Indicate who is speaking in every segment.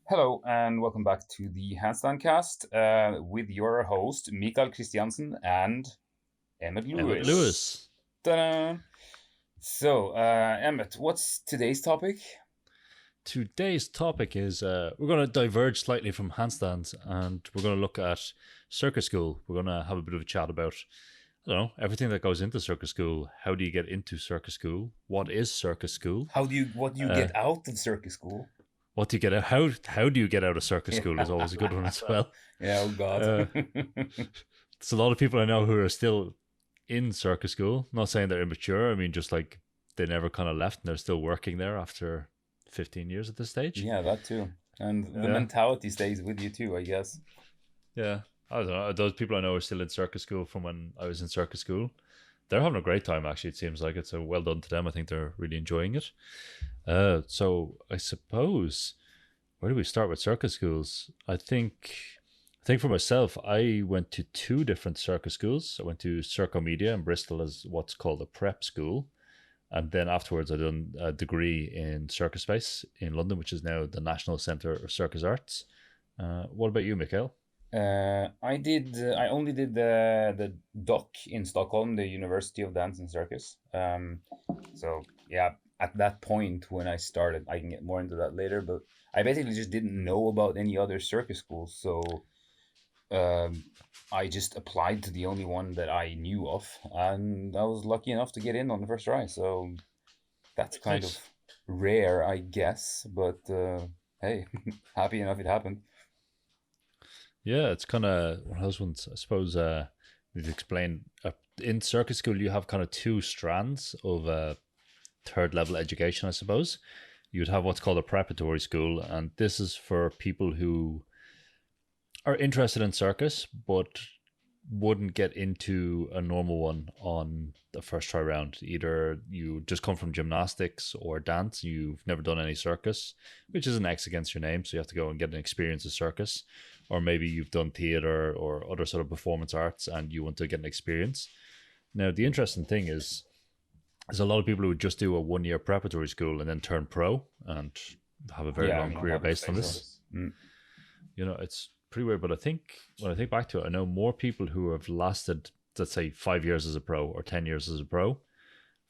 Speaker 1: Hello and welcome back to the Handstandcast with your host Mikael Christiansen and Emmet
Speaker 2: Emmet
Speaker 1: Lewis.
Speaker 2: Lewis.
Speaker 1: Ta-da! So, Emmet, what's today's topic?
Speaker 2: Today's topic is we're going to diverge slightly from handstands and we're going to look at circus school. We're going to have a bit of a chat about, I don't know, everything that goes into circus school. How do you get into circus school? What is circus school?
Speaker 1: What do you
Speaker 2: Uh,
Speaker 1: get out of circus school?
Speaker 2: what do you get out? How do you get out of circus school is
Speaker 1: Yeah.
Speaker 2: always a good one as well.
Speaker 1: Yeah, oh God.
Speaker 2: Uh, there's a lot of people I know who are still in circus school. Not saying they're immature. I mean, just like they never kind of left and they're still working there after 15 years at this stage.
Speaker 1: Yeah, that too. And the
Speaker 2: Yeah.
Speaker 1: mentality stays with you too, I guess.
Speaker 2: Yeah. I don't know. Those people I know are still in circus school from when I was in circus school. They're having a great time, actually. It seems like it's a well done to them. I think they're really enjoying it. So I suppose, where do we start with circus schools? I think for myself, I went to two different circus schools. I went to Circo Media in Bristol as what's called a prep school. And then afterwards, I done a degree in Circus Space in London, which is now the National Centre of Circus Arts. What about you, Mikael?
Speaker 1: I did. I only did the doc in Stockholm, the University of Dance and Circus. So yeah, at that point when I started, I can get more into that later. But I basically just didn't know about any other circus schools, so um, I just applied to the only one that I knew of, and I was lucky enough to get in on the first try. So that's kind of
Speaker 2: Nice.
Speaker 1: rare, I guess. But hey, happy enough it happened.
Speaker 2: Yeah, it's kind of one of those ones. I suppose need to explain. In circus school, you have kind of two strands of third level education, I suppose. You'd have what's called a preparatory school, and this is for people who are interested in circus but wouldn't get into a normal one on the first try round. Either you just come from gymnastics or dance, you've never done any circus, which is an X against your name, so you have to go and get an experience of circus, or maybe you've done theater or other sort of performance arts and you want to get an experience. Now, the interesting thing is there's a lot of people who just do a 1 year preparatory school and then turn pro and have a very
Speaker 1: Yeah, I
Speaker 2: long
Speaker 1: mean,
Speaker 2: career
Speaker 1: I would
Speaker 2: based
Speaker 1: say
Speaker 2: on
Speaker 1: so.
Speaker 2: this. It's pretty weird, but I think when I think back to it, I know more people who have lasted, let's say, 5 years as a pro or 10 years as a pro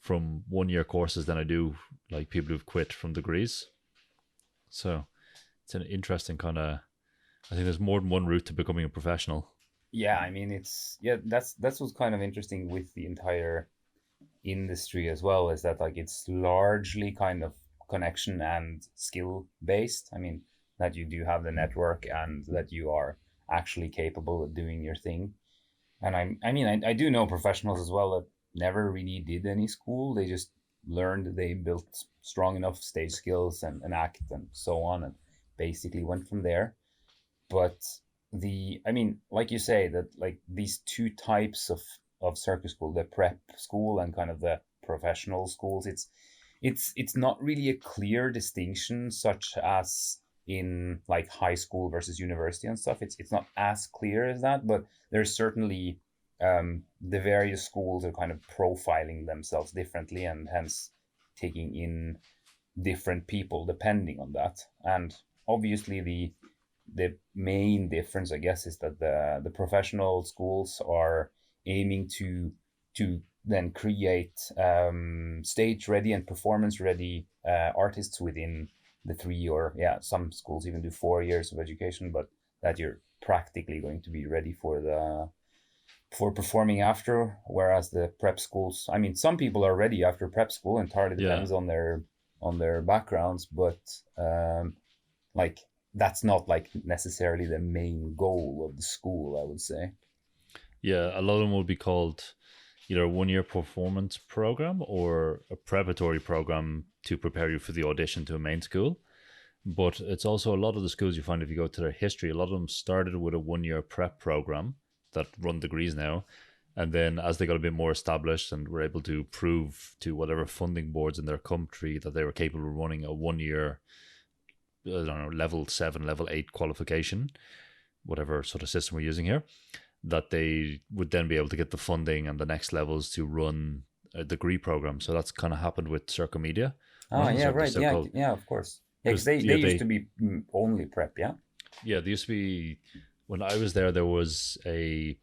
Speaker 2: from 1 year courses than I do like people who've quit from degrees. So it's an interesting kind of, I think there's more than one route to becoming a professional.
Speaker 1: Yeah, I mean that's what's kind of interesting with the entire industry as well, is that like it's largely kind of connection and skill based. I mean that you do have the network and that you are actually capable of doing your thing. And I do know professionals as well that never really did any school. They just learned, they built strong enough stage skills and act and so on, and basically went from there. But I mean, like you say, that like these two types of circus school, the prep school and kind of the professional schools, it's not really a clear distinction, such as in like high school versus university and stuff. It's not as clear as that, but there's certainly the various schools are kind of profiling themselves differently, and hence taking in different people depending on that. And obviously the main difference, I guess, is that the professional schools are aiming to then create stage ready and performance ready artists within the 3, or yeah, some schools even do 4 years of education, but that you're practically going to be ready for performing after. Whereas the prep schools, I mean, some people are ready after prep school, entirely
Speaker 2: Yeah.
Speaker 1: depends on their backgrounds, but like that's not like necessarily the main goal of the school, I would say.
Speaker 2: Yeah. A lot of them will be called either a 1 year performance program or a preparatory program to prepare you for the audition to a main school. But it's also a lot of the schools you find if you go to their history, a lot of them started with a 1 year prep program that run degrees now. And then as they got a bit more established and were able to prove to whatever funding boards in their country that they were capable of running a 1 year, I don't know, level 7, level 8 qualification, whatever sort of system we're using here, that they would then be able to get the funding and the next levels to run a degree program. So that's kind of happened with Circo Media.
Speaker 1: Ah, yeah,
Speaker 2: They're
Speaker 1: right.
Speaker 2: still
Speaker 1: Yeah,
Speaker 2: called
Speaker 1: yeah, of course. Yeah, because they used to be only prep, yeah?
Speaker 2: Yeah, they used to be, when I was there, there was a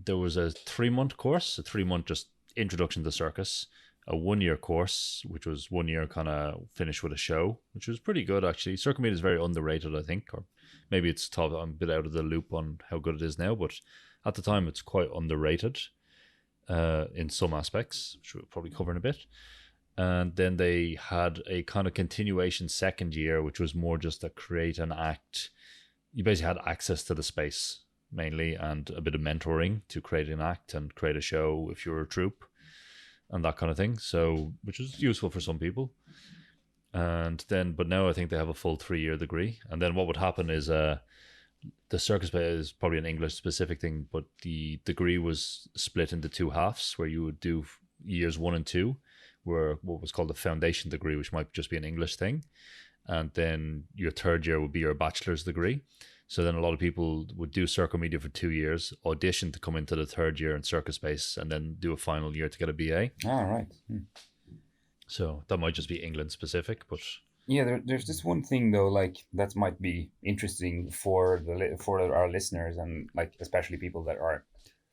Speaker 2: 3-month course, a 3-month just introduction to circus, a 1-year course, which was 1 year kind of finished with a show, which was pretty good actually. Circuit Meet is very underrated, I think, or maybe it's top. I'm a bit out of the loop on how good it is now, but at the time it's quite underrated in some aspects, which we'll probably cover in a bit. And then they had a kind of continuation second year, which was more just a create an act. You basically had access to the space mainly and a bit of mentoring to create an act and create a show if you're a troupe and that kind of thing. So, which was useful for some people. And then, but now I think they have a full 3-year degree. And then what would happen is the circus play is probably an English specific thing, but the degree was split into 2 halves where you would do years 1 and 2, were what was called a foundation degree, which might just be an English thing. And then your 3rd year would be your bachelor's degree. So then a lot of people would do Circle Media for 2 years, audition to come into the 3rd year in Circus Space, and then do a final year to get a BA.
Speaker 1: All right.
Speaker 2: So that might just be England specific, but
Speaker 1: yeah, there's this one thing though, like that might be interesting for our listeners, and like especially people that are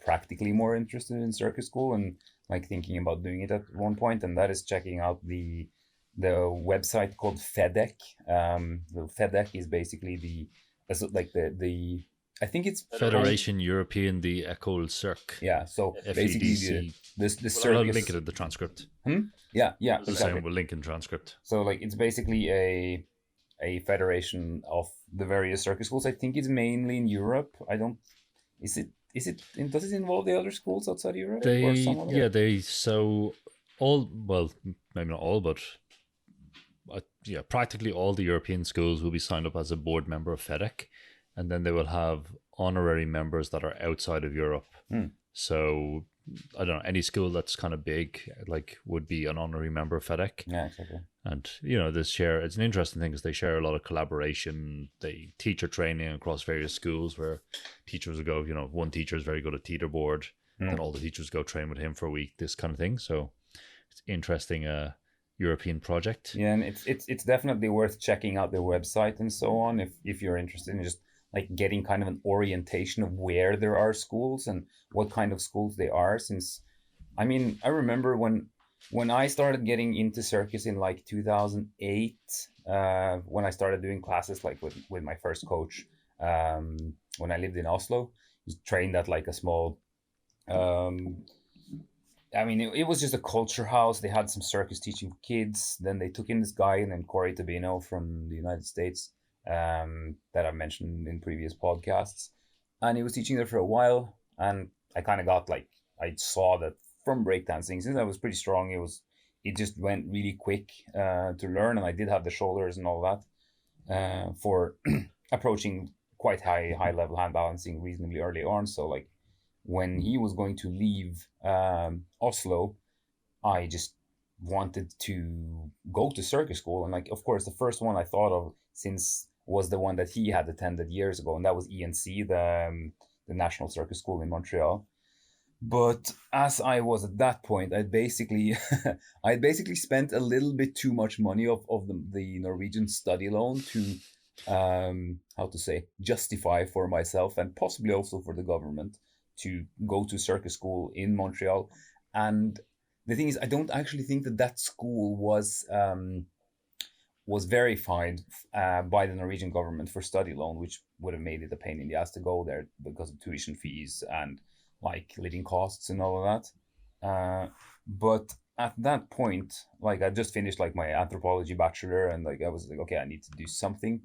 Speaker 1: practically more interested in circus school and like thinking about doing it at one point, and that is checking out the website called FEDEC. The FEDEC is basically the I think it's
Speaker 2: Federation European de École Cirque.
Speaker 1: Yeah, so basically the circus.
Speaker 2: I'll link it in the transcript.
Speaker 1: Yeah, exactly.
Speaker 2: We'll link in transcript.
Speaker 1: So like it's basically a federation of the various circus schools. I think it's mainly in Europe. Does it involve the other schools outside Europe?
Speaker 2: Maybe not all, but practically all the European schools will be signed up as a board member of FEDEC, and then they will have honorary members that are outside of Europe. So I don't know, any school that's kind of big like would be an honorary member of FEDEC.
Speaker 1: Yeah, exactly.
Speaker 2: And it's an interesting thing because they share a lot of collaboration. They teacher training across various schools where teachers will go, one teacher is very good at teeter board, and all the teachers go train with him for a week, this kind of thing. So it's interesting European project.
Speaker 1: Yeah, and it's definitely worth checking out their website and so on if you're interested in just like getting kind of an orientation of where there are schools and what kind of schools they are. Since I remember when I started getting into circus in like 2008, when I started doing classes like with my first coach, when I lived in Oslo, he was trained at like a small it was just a culture house. They had some circus teaching for kids. Then they took in this guy named Tobino from the United States that I've mentioned in previous podcasts. And he was teaching there for a while. And I kind of got I saw that from breakdancing, since I was pretty strong, it just went really quick to learn. And I did have the shoulders and all that for approaching quite high level hand balancing reasonably early on. So when he was going to leave Oslo, I just wanted to go to circus school. And of course, the first one I thought of since was the one that he had attended years ago, and that was ENC, the National Circus School in Montreal. But as I was at that point, I'd basically spent a little bit too much money of the Norwegian study loan to justify for myself and possibly also for the government to go to circus school in Montreal. And the thing is, I don't actually think that school was verified by the Norwegian government for study loan, which would have made it a pain in the ass to go there because of tuition fees and living costs and all of that. But at that point, I just finished my anthropology bachelor, and I was okay, I need to do something.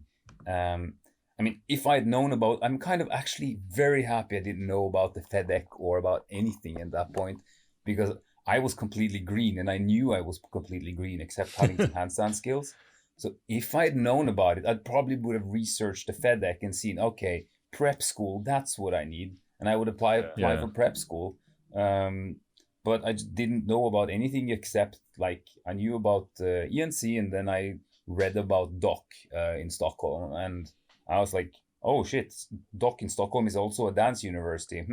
Speaker 1: If I'd known about, I'm kind of actually very happy I didn't know about the FEDEC or about anything at that point, because I was completely green, and I knew I was completely green except having some handstand skills. So if I'd known about it, I probably would have researched the FEDEC and seen, okay, prep school, that's what I need. And I would apply for prep school. But I just didn't know about anything except I knew about ENC, and then I read about DOC in Stockholm, and I was like, oh shit, DOC in Stockholm is also a dance university.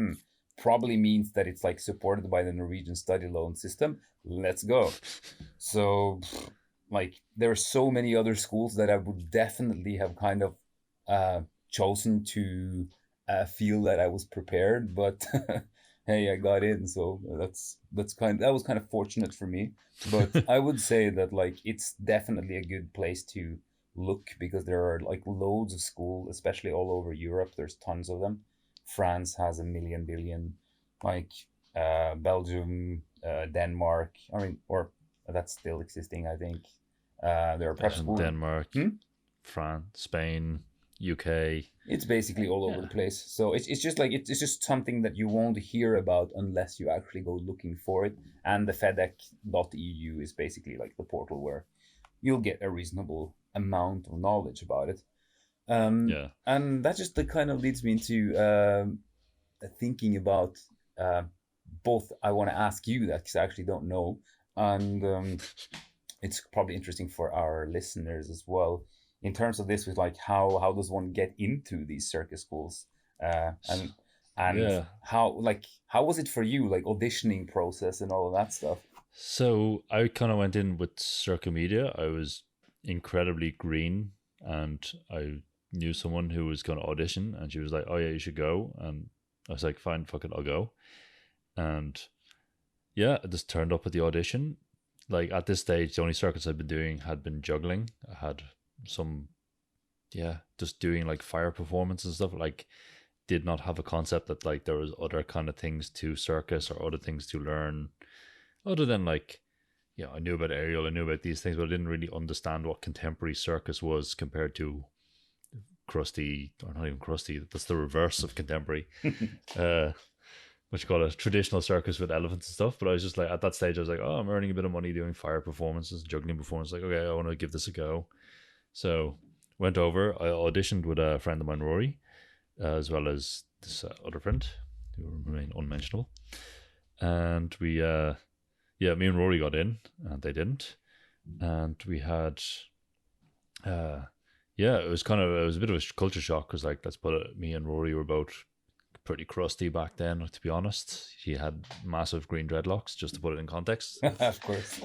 Speaker 1: Probably means that it's supported by the Norwegian study loan system. Let's go. So like there are so many other schools that I would definitely have kind of chosen to feel that I was prepared, but hey, I got in, so that was kind of fortunate for me. But I would say that like it's definitely a good place to look because there are like loads of school, especially all over Europe. There's tons of them. France has a million billion, like Belgium, Denmark. I mean, or that's still existing, I think. There are prep schools.
Speaker 2: Denmark, France, Spain, UK.
Speaker 1: It's basically all over the place. So it's just like it's just something that you won't hear about unless you actually go looking for it. And the FedEx.eu is basically like the portal where you'll get a reasonable amount of knowledge about it. And that just kind of leads me into thinking about both. I want to ask you that because I actually don't know, and it's probably interesting for our listeners as well in terms of this with like how does one get into these circus schools and how was it for you, like auditioning process and all of that stuff?
Speaker 2: So I kind of went in with Circus Media. I was incredibly green, and I knew someone who was going to audition, and she was like, "Oh yeah, you should go." And I was like, "Fine, fuck it, I'll go." And yeah, I just turned up at the audition. Like at this stage, the only circuits I'd been doing had been juggling. I had some, just doing like fire performance and stuff. Like, did not have a concept that like there was other kind of things to circus or other things to learn, other than like, I knew about aerial, I knew about these things, but I didn't really understand what contemporary circus was compared to crusty, or not even crusty. That's the reverse of contemporary. What you call a traditional circus with elephants and stuff. But I was just like, at that stage, I was like, oh, I'm earning a bit of money doing fire performances, juggling performances. Like, okay, I want to give this a go. So went over. I auditioned with a friend of mine, Rory, as well as this other friend who will remain unmentionable. And we, me and Rory got in, and they didn't. And we had, it was a bit of a culture shock because, like, let's put it, me and Rory were both pretty crusty back then, to be honest. He had massive green dreadlocks, just to put it in context.
Speaker 1: Of course.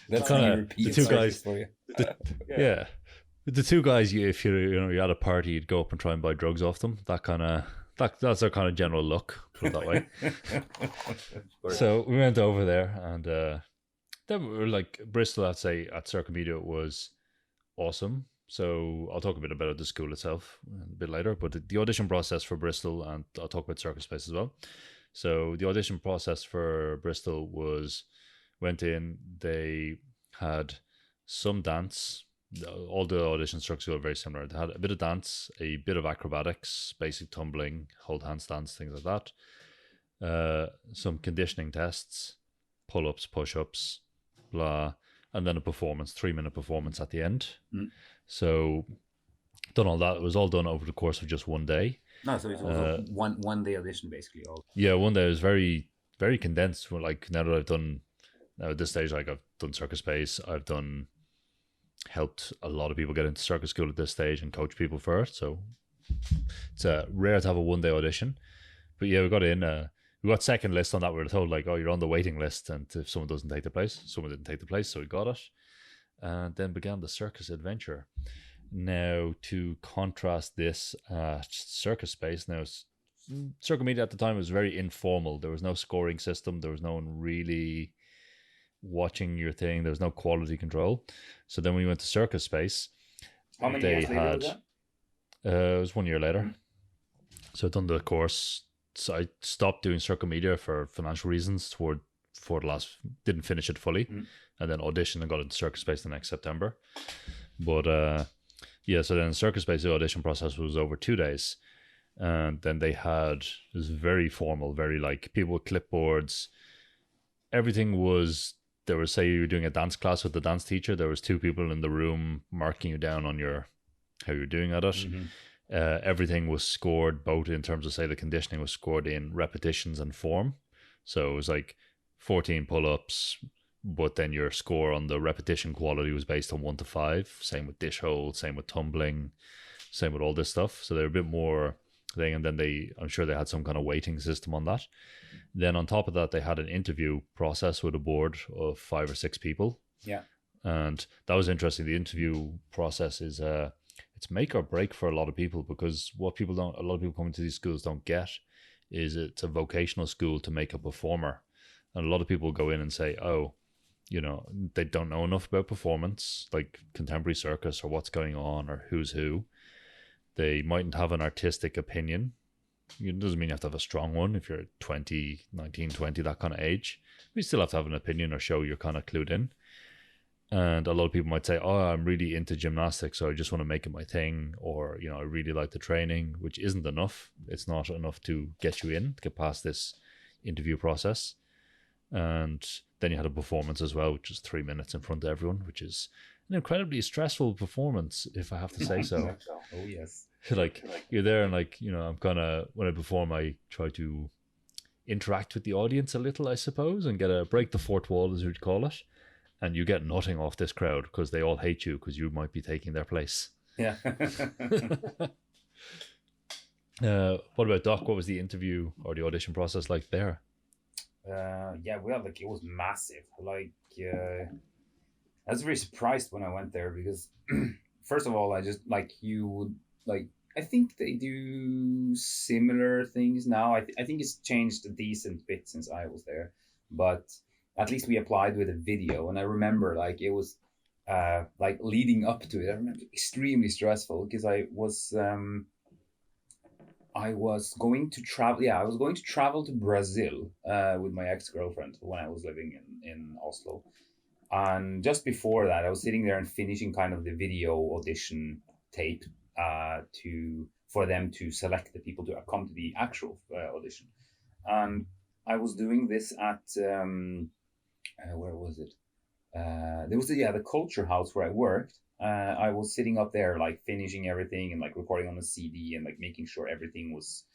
Speaker 1: That's
Speaker 2: the two guys for you. The two guys, if you're at a party, you'd go up and try and buy drugs off them. That's our kind of general look, put it that way. So we went over there, and then we were like, Bristol, I'd say, at Circus Media was awesome. So I'll talk a bit about the school itself a bit later, but the audition process for Bristol, and I'll talk about Circus Space as well. So the audition process for Bristol went in, they had some dance. All the audition structures were very similar. They had a bit of dance, a bit of acrobatics, basic tumbling, hold handstands, things like that. Some conditioning tests, pull-ups, push-ups, blah, and then a performance, 3-minute performance at the end. So done all that. It was all done over the course of just one day.
Speaker 1: No, so it was one day audition basically.
Speaker 2: Yeah, one day. It was very, very condensed. Like now that I've done, at this stage, like I've done Circus Space, I've helped a lot of people get into circus school at this stage and coach people for it. So it's rare to have a one day audition. But yeah, we got in. We got second list on that. We were told like, oh, you're on the waiting list, and if someone doesn't take the place, someone didn't take the place, so we got it. And then began the circus adventure. Now, to contrast this Circus Space, now Circus Media at the time was very informal. There was no scoring system. There was no one really watching your thing. There was no quality control. So then we went to Circus Space.
Speaker 1: How many years later was that?
Speaker 2: It was 1 year later. So I'd done the course. So I stopped doing Circus Media for financial reasons didn't finish it fully, and then auditioned and got into Circus Space the next September. But so then Circus Space, the audition process was over 2 days, and then it was very formal, very like people with clipboards. Everything was, there was, say you were doing a dance class with the dance teacher, there was 2 people in the room marking you down on how you're doing at it. Everything was scored, both in terms of, say, the conditioning was scored in repetitions and form. So it was like 14 pull-ups, but then your score on the repetition quality was based on 1 to 5. Same with dish hold, same with tumbling, same with all this stuff. So they're a bit more thing. And then I'm sure they had some kind of weighting system on that. Then on top of that, they had an interview process with a board of 5 or 6 people.
Speaker 1: Yeah.
Speaker 2: And that was interesting. The interview process is it's make or break for a lot of people, because what people don't, a lot of people coming to these schools don't get is it's a vocational school to make a performer. And a lot of people go in and say, oh, they don't know enough about performance, like contemporary circus or what's going on or who's who. They mightn't have an artistic opinion. It doesn't mean you have to have a strong one if you're 20, 19, 20, that kind of age. You still have to have an opinion or show you're kind of clued in. And a lot of people might say, oh, I'm really into gymnastics, so I just want to make it my thing. Or, I really like the training, which isn't enough. It's not enough to get you in, to get past this interview process. And then you had a performance as well, which is 3 minutes in front of everyone, which is an incredibly stressful performance, if I have to say so.
Speaker 1: Oh, yes.
Speaker 2: Like, you're there and I'm kind of, when I perform, I try to interact with the audience a little, I suppose, and break the fourth wall, as you'd call it. And you get nothing off this crowd because they all hate you because you might be taking their place.
Speaker 1: Yeah.
Speaker 2: What about Doc? What was the interview or the audition process like there?
Speaker 1: Well, it was massive. I was very surprised when I went there because, first of all, I just I think they do similar things now. I think it's changed a decent bit since I was there, but at least we applied with a video. And I remember it was leading up to it. I remember extremely stressful because I was going to travel. Yeah, I was going to travel to Brazil with my ex-girlfriend when I was living in Oslo. And just before that, I was sitting there and finishing kind of the video audition tape for them to select the people to come to the actual audition. And I was doing this at where was it? There was the culture house where I worked. I was sitting up there finishing everything and recording on a CD and making sure everything was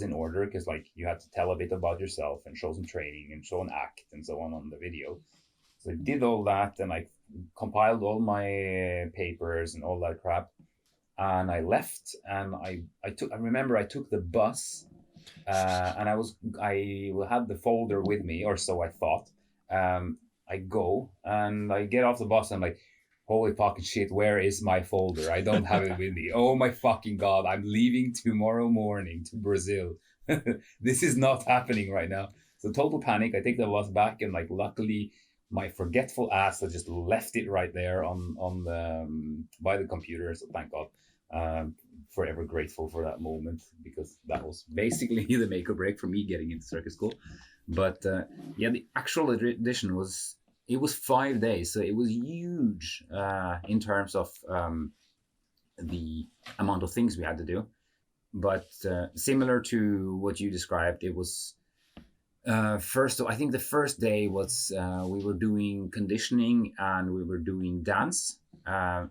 Speaker 1: in order, because you had to tell a bit about yourself and show some training and show an act and so on the video. So I did all that and I compiled all my papers and all that crap, and I left and I remember I took the bus and I had the folder with me, or so I thought. I go and I get off the bus and I'm like, holy fucking shit, where is my folder? I don't have it with me. Oh my fucking God, I'm leaving tomorrow morning to Brazil. This is not happening right now. So total panic. I take the bus back and luckily my forgetful ass, I just left it right there on the by the computer. So thank God. Forever grateful for that moment, because that was basically the make or break for me getting into circus school. But the actual audition was 5 days, so it was huge in terms of the amount of things we had to do. But similar to what you described, it was I think the first day was we were doing conditioning and we were doing dance. And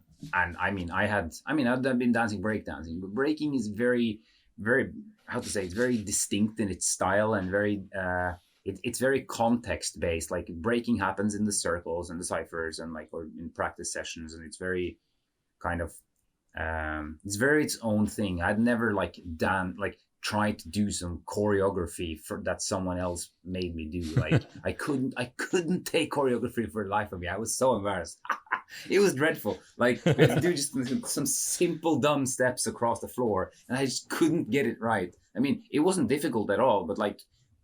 Speaker 1: I've been dancing breakdancing, but breaking is very, very, it's very distinct in its style and very, it's very context based. Breaking happens in the circles and the ciphers and or in practice sessions, and it's very kind of, it's very its own thing. I'd never tried to do some choreography that someone else made me do. I couldn't take choreography for the life of me. I was so embarrassed. It was dreadful. We had to do just some simple dumb steps across the floor, and I just couldn't get it right. I mean, it wasn't difficult at all, but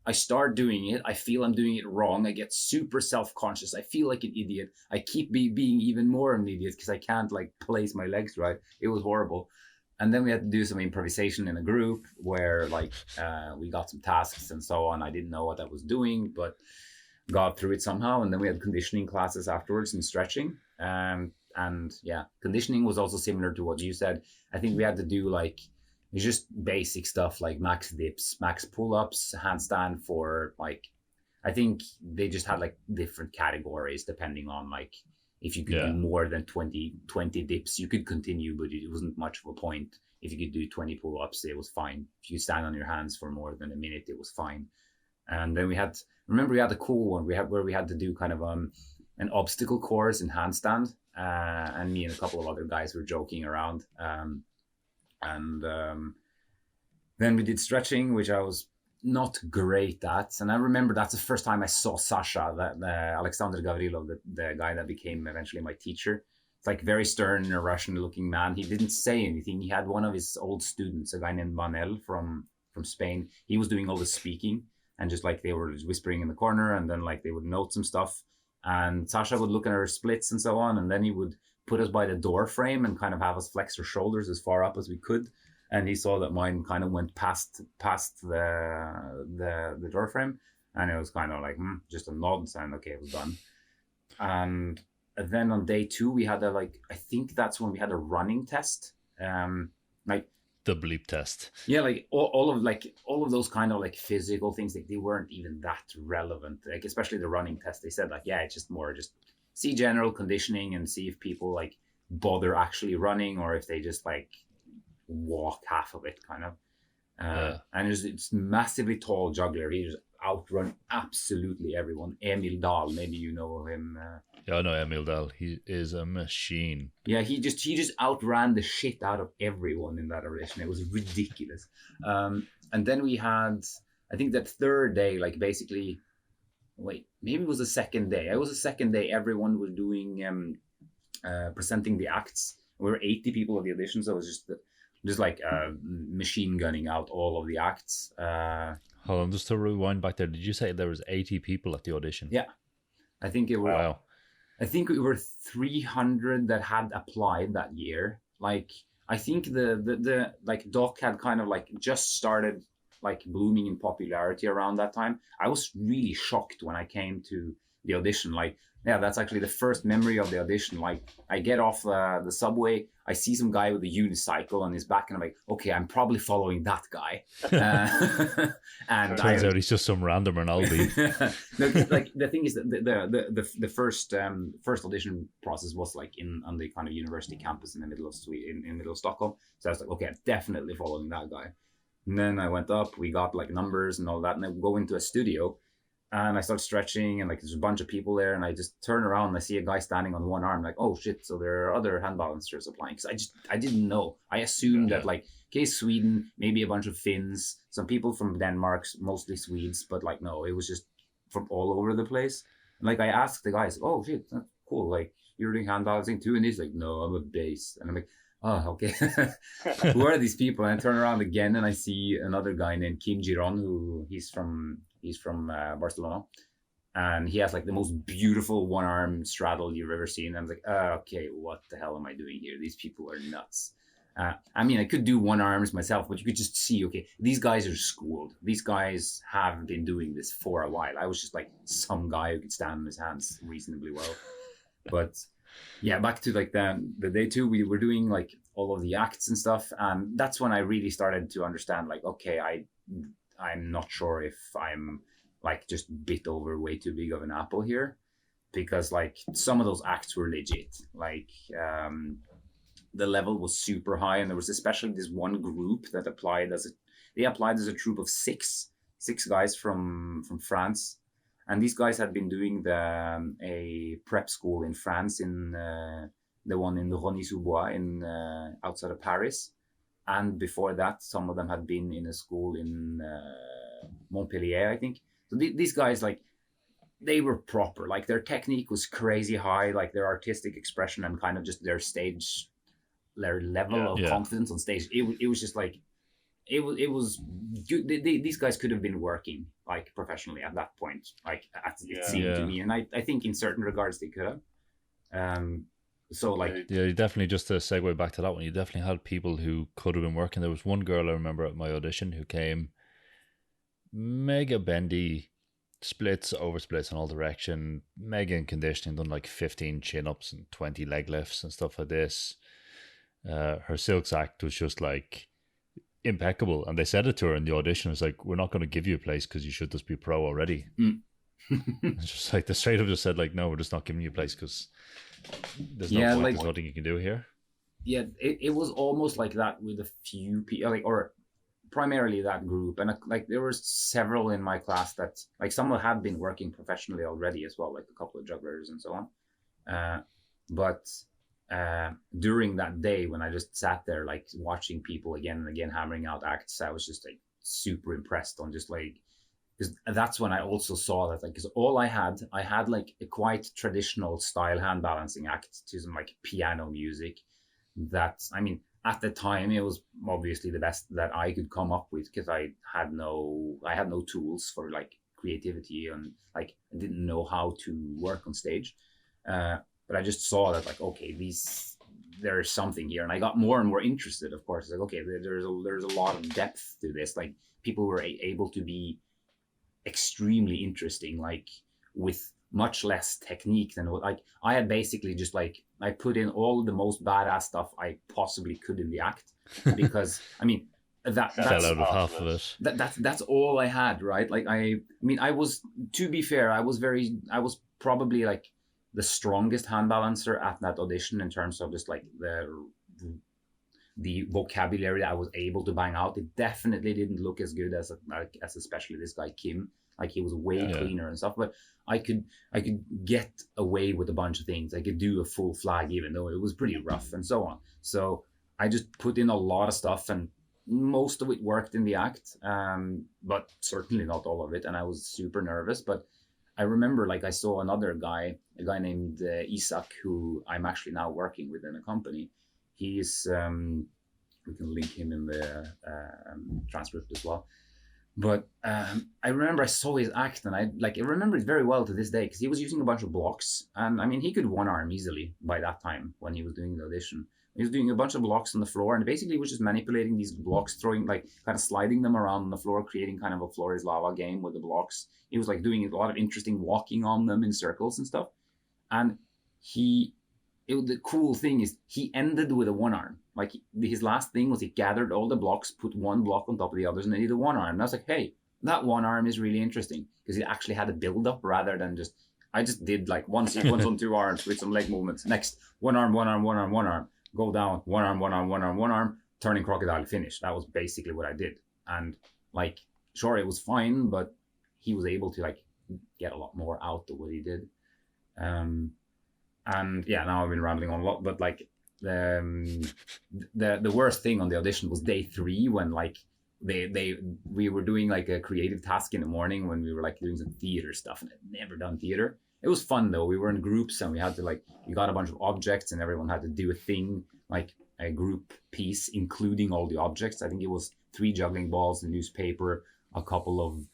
Speaker 1: I start doing it, I feel I'm doing it wrong, I get super self-conscious, I feel like an idiot, I keep being even more an idiot because I can't place my legs right. It was horrible. And then we had to do some improvisation in a group where we got some tasks and so on. I didn't know what I was doing, but got through it somehow. And then we had conditioning classes afterwards and stretching. And conditioning was also similar to what you said. I think we had to do just basic stuff like max dips, max pull-ups, handstand for I think they just had different categories depending on if you could do more than 20 dips, you could continue, but it wasn't much of a point. If you could do 20 pull-ups, it was fine. If you stand on your hands for more than a minute, it was fine. And then we had a cool one where we had to do kind of an obstacle course in handstand, and me and a couple of other guys were joking around. Then we did stretching, which I was not great at. And I remember that's the first time I saw Sasha, that Alexander Gavrilov, the guy that became eventually my teacher. It's like very stern, Russian-looking man. He didn't say anything. He had one of his old students, a guy named Manel from Spain. He was doing all the speaking, and just like they were just whispering in the corner, and then like they would note some stuff. And Sasha would look at her splits and so on, and then he would put us by the door frame and kind of have us flex our shoulders as far up as we could. And he saw that mine kind of went past the door frame, and it was kind of like just a nod, and okay, it was done. And then on day 2 we had I think that's when we had a running test, like
Speaker 2: the bleep test.
Speaker 1: Yeah, like all of those kind of like physical things, like they weren't even that relevant, like especially the running test. They said like, yeah, it's just more just see general conditioning and see if people like bother actually running, or if they just like walk half of it kind of. And it's massively tall juggler. He just outrun absolutely everyone. Emil Dahl, maybe you know him.
Speaker 2: Yeah, I know Emil Dahl. He is a machine.
Speaker 1: Yeah, he just outran the shit out of everyone in that audition. It was ridiculous. And then we had, I think that third day, like basically, wait, maybe it was the second day. It was the second day. Everyone was doing presenting the acts. We were 80 people at the audition, so it was just like machine gunning out all of the acts.
Speaker 2: Hold on, just to rewind back there. Did you say there was 80 people at the audition?
Speaker 1: Yeah, I think it was.
Speaker 2: Wow.
Speaker 1: I think we were 300 that had applied that year. Like I think the like doc had kind of like just started like blooming in popularity around that time. I was really shocked when I came to the audition. Like, yeah, that's actually the first memory of the audition. Like, I get off the subway, I see some guy with a unicycle on his back, and I'm like, okay, I'm probably following that guy. And
Speaker 2: turns out he's just some randomer in Aldi.
Speaker 1: No, like the thing is that the first audition process was like on the kind of university campus in the middle of Sweden, in middle of Stockholm. So I was like, okay, I'm definitely following that guy. And then I went up, we got like numbers and all that, and I go into a studio. And I start stretching, and like there's a bunch of people there, and I just turn around and I see a guy standing on one arm, like, oh shit, so there are other hand balancers applying. Because I didn't know. I assumed that like, okay, Sweden, maybe a bunch of Finns, some people from Denmark, mostly Swedes, but like no, it was just from all over the place. And like I asked the guys, oh shit, that's cool, like you're doing hand balancing too, and he's like, no, I'm a bass, and I'm like, oh, okay. Who are these people? And I turn around again and I see another guy named Kim Giron, who he's from Barcelona, and he has like the most beautiful one arm straddle you've ever seen. I was like, okay, what the hell am I doing here? These people are nuts. I mean, I could do one arms myself, but you could just see, okay, these guys are schooled. These guys have been doing this for a while. I was just like some guy who could stand on his hands reasonably well. But yeah, back to like the day 2, we were doing like all of the acts and stuff, and that's when I really started to understand, like, okay, I'm not sure if I'm like just bit over way too big of an apple here, because like some of those acts were legit. Like the level was super high, and there was especially this one group that applied as a troop of six guys from France. And these guys had been doing a prep school in France, in the one in Rosny-sous-Bois in outside of Paris. And before that, some of them had been in a school in Montpellier, I think. So these guys, like, they were proper. Like, their technique was crazy high, like their artistic expression and kind of just their level of confidence on stage. It was just like, it was these guys could have been working like professionally at that point, like it seemed to me, and I think in certain regards they could have. So like,
Speaker 2: yeah, you definitely, just to segue back to that one, you definitely had people who could have been working. There was one girl I remember at my audition who came mega bendy, splits, over splits in all direction, mega in conditioning, done like 15 chin-ups and 20 leg lifts and stuff like this. Her silks act was just like impeccable, and they said it to her in the audition. It's like, we're not going to give you a place because you should just be pro already. It's just like, they straight up just said like, no, we're just not giving you a place because there's no point, there's nothing you can do here.
Speaker 1: Yeah, it was almost like that with a few people, like, or primarily that group, and like there were several in my class that like some had been working professionally already as well, like a couple of jugglers and so on. But during that day when I just sat there like watching people again and again hammering out acts, I was just like, super impressed on just like, because that's when I also saw that, like, because all I had like a quite traditional style hand balancing act to some like piano music that, I mean, at the time it was obviously the best that I could come up with, because I had no tools for like creativity, and like I didn't know how to work on stage. But I just saw that, like, okay, there's something here, and I got more and more interested. Of course, like, okay, there's a lot of depth to this. Like, people were able to be extremely interesting, like with much less technique than what, like, I had basically just like, I put in all the most badass stuff I possibly could in the act, because I mean that's
Speaker 2: fell out of half of it.
Speaker 1: That's all I had, right? Like, I mean, I was, to be fair, I was probably like the strongest hand balancer at that audition in terms of just like the vocabulary that I was able to bang out. It definitely didn't look as good as especially this guy Kim. Like, he was way cleaner and stuff, but I could get away with a bunch of things. I could do a full flag even though it was pretty rough and so on. So I just put in a lot of stuff, and most of it worked in the act, but certainly not all of it. And I was super nervous, but I remember, like, I saw a guy named Isak, who I'm actually now working with in a company. He's, we can link him in the transcript as well. But I remember I saw his act, and I remember it very well to this day, because he was using a bunch of blocks. And I mean, he could one arm easily by that time when he was doing the audition. He was doing a bunch of blocks on the floor, and basically was just manipulating these blocks, throwing, like, kind of sliding them around on the floor, creating kind of a floor is lava game with the blocks. He was like doing a lot of interesting walking on them in circles and stuff. And the cool thing is he ended with a one arm. Like, his last thing was he gathered all the blocks, put one block on top of the others, and then he did a one arm. And I was like, hey, that one arm is really interesting, because he actually had a build up rather than just, I just did like one sequence on two arms with some leg movements. Next, one arm, one arm, one arm, one arm, go down, one arm, one arm, one arm, one arm, turning crocodile, finish. That was basically what I did. And like, sure, it was fine, but he was able to like get a lot more out of what he did. And yeah, now I've been rambling on a lot, but like the worst thing on the audition was day 3, when like we were doing like a creative task in the morning when we were like doing some theater stuff, and I'd never done theater. It was fun though. We were in groups, and we had to like, we got a bunch of objects, and everyone had to do a thing, like a group piece, including all the objects. I think it was 3 juggling balls, a newspaper, a couple of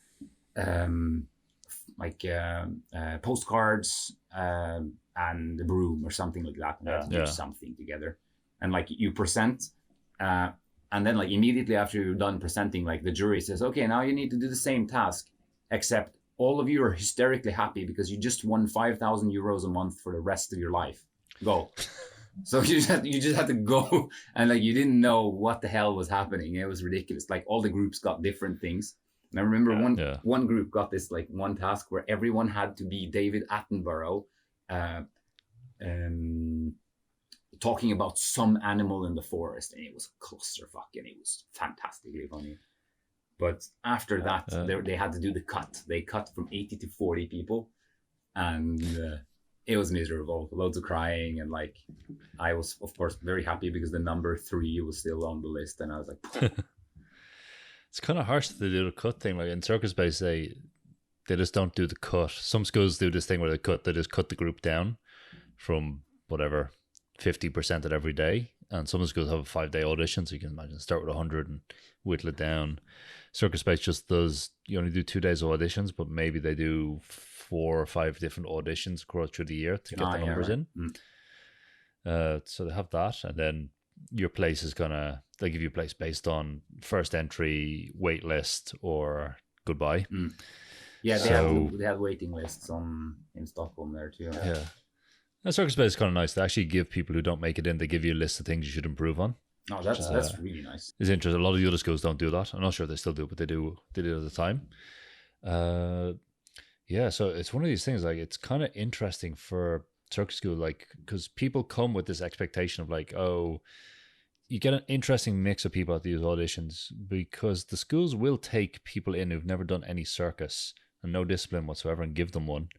Speaker 1: postcards, and a broom or something like that. And had to do something together. And like, you present, and then like immediately after you're done presenting, like the jury says, okay, now you need to do the same task, except all of you are hysterically happy because you just won 5,000 euros a month for the rest of your life. Go. So you just had to go, and like, you didn't know what the hell was happening. It was ridiculous. Like, all the groups got different things. And I remember one group got this like one task where everyone had to be David Attenborough, talking about some animal in the forest, and it was a clusterfuck, and it was fantastically funny. But after that, they had to do the cut. They cut from 80 to 40 people, and it was miserable. Loads of crying, and like, I was of course very happy because the number 3 was still on the list, and I was like,
Speaker 2: it's kind of harsh to do the cut thing. Like in Circus Base, they just don't do the cut. Some schools do this thing where they just cut the group down from whatever 50% at every day, and some schools have a 5-day audition, so you can imagine start with 100 and whittle it down. Circus Base just does, you only do 2 days of auditions, but maybe they do 4 or 5 different auditions across through the year to get the numbers in. So they have that, and then your place is they give you a place based on first entry, wait list, or goodbye.
Speaker 1: Yeah, they have waiting lists in Stockholm there too.
Speaker 2: Yeah. And Circus Base is kind of nice. They actually give people who don't make it in, they give you a list of things you should improve on.
Speaker 1: Oh, that's really nice.
Speaker 2: It's interesting. A lot of the other schools don't do that. I'm not sure if they still do, but they do at the time. Yeah, so it's one of these things, like, it's kind of interesting for Circus School, like, because people come with this expectation of like, oh, you get an interesting mix of people at these auditions, because the schools will take people in who've never done any circus and no discipline whatsoever and give them one.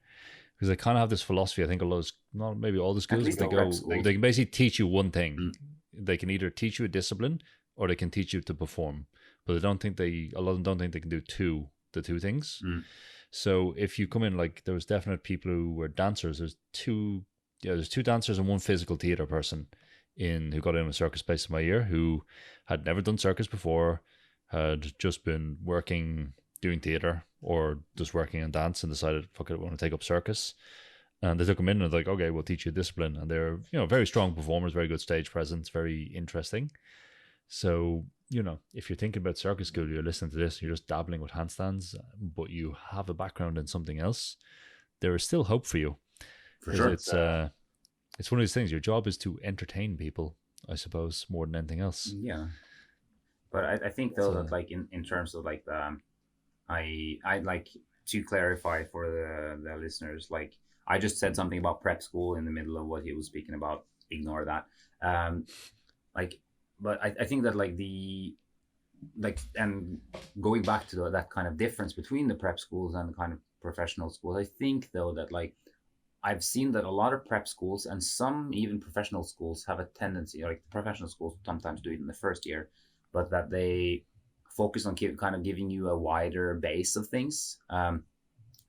Speaker 2: Because they kind of have this philosophy, I think not maybe all the schools, but they can basically teach you one thing. They can either teach you a discipline or they can teach you to perform, but a lot of them don't think they can do the two things. So if you come in, like, there was definite people who were dancers. There's two dancers and one physical theater person who got in with Circus based on my year, who had never done circus before, had just been working doing theater or just working on dance, and decided, fuck it, I want to take up circus. And they took them in and like, okay, we'll teach you discipline. And they're, very strong performers, very good stage presence, very interesting. So, if you're thinking about circus school, you're listening to this, you're just dabbling with handstands, but you have a background in something else, there is still hope for you.
Speaker 1: For sure.
Speaker 2: It's one of these things. Your job is to entertain people, I suppose, more than anything else.
Speaker 1: Yeah. But I think though that like in terms of like I'd like to clarify for the listeners, like I just said something about prep school in the middle of what he was speaking about. Ignore that. But I think that and going back to that kind of difference between the prep schools and the kind of professional schools, I think though that like I've seen that a lot of prep schools and some even professional schools have a tendency, like the professional schools sometimes do it in the first year, but that they focus on kind of giving you a wider base of things.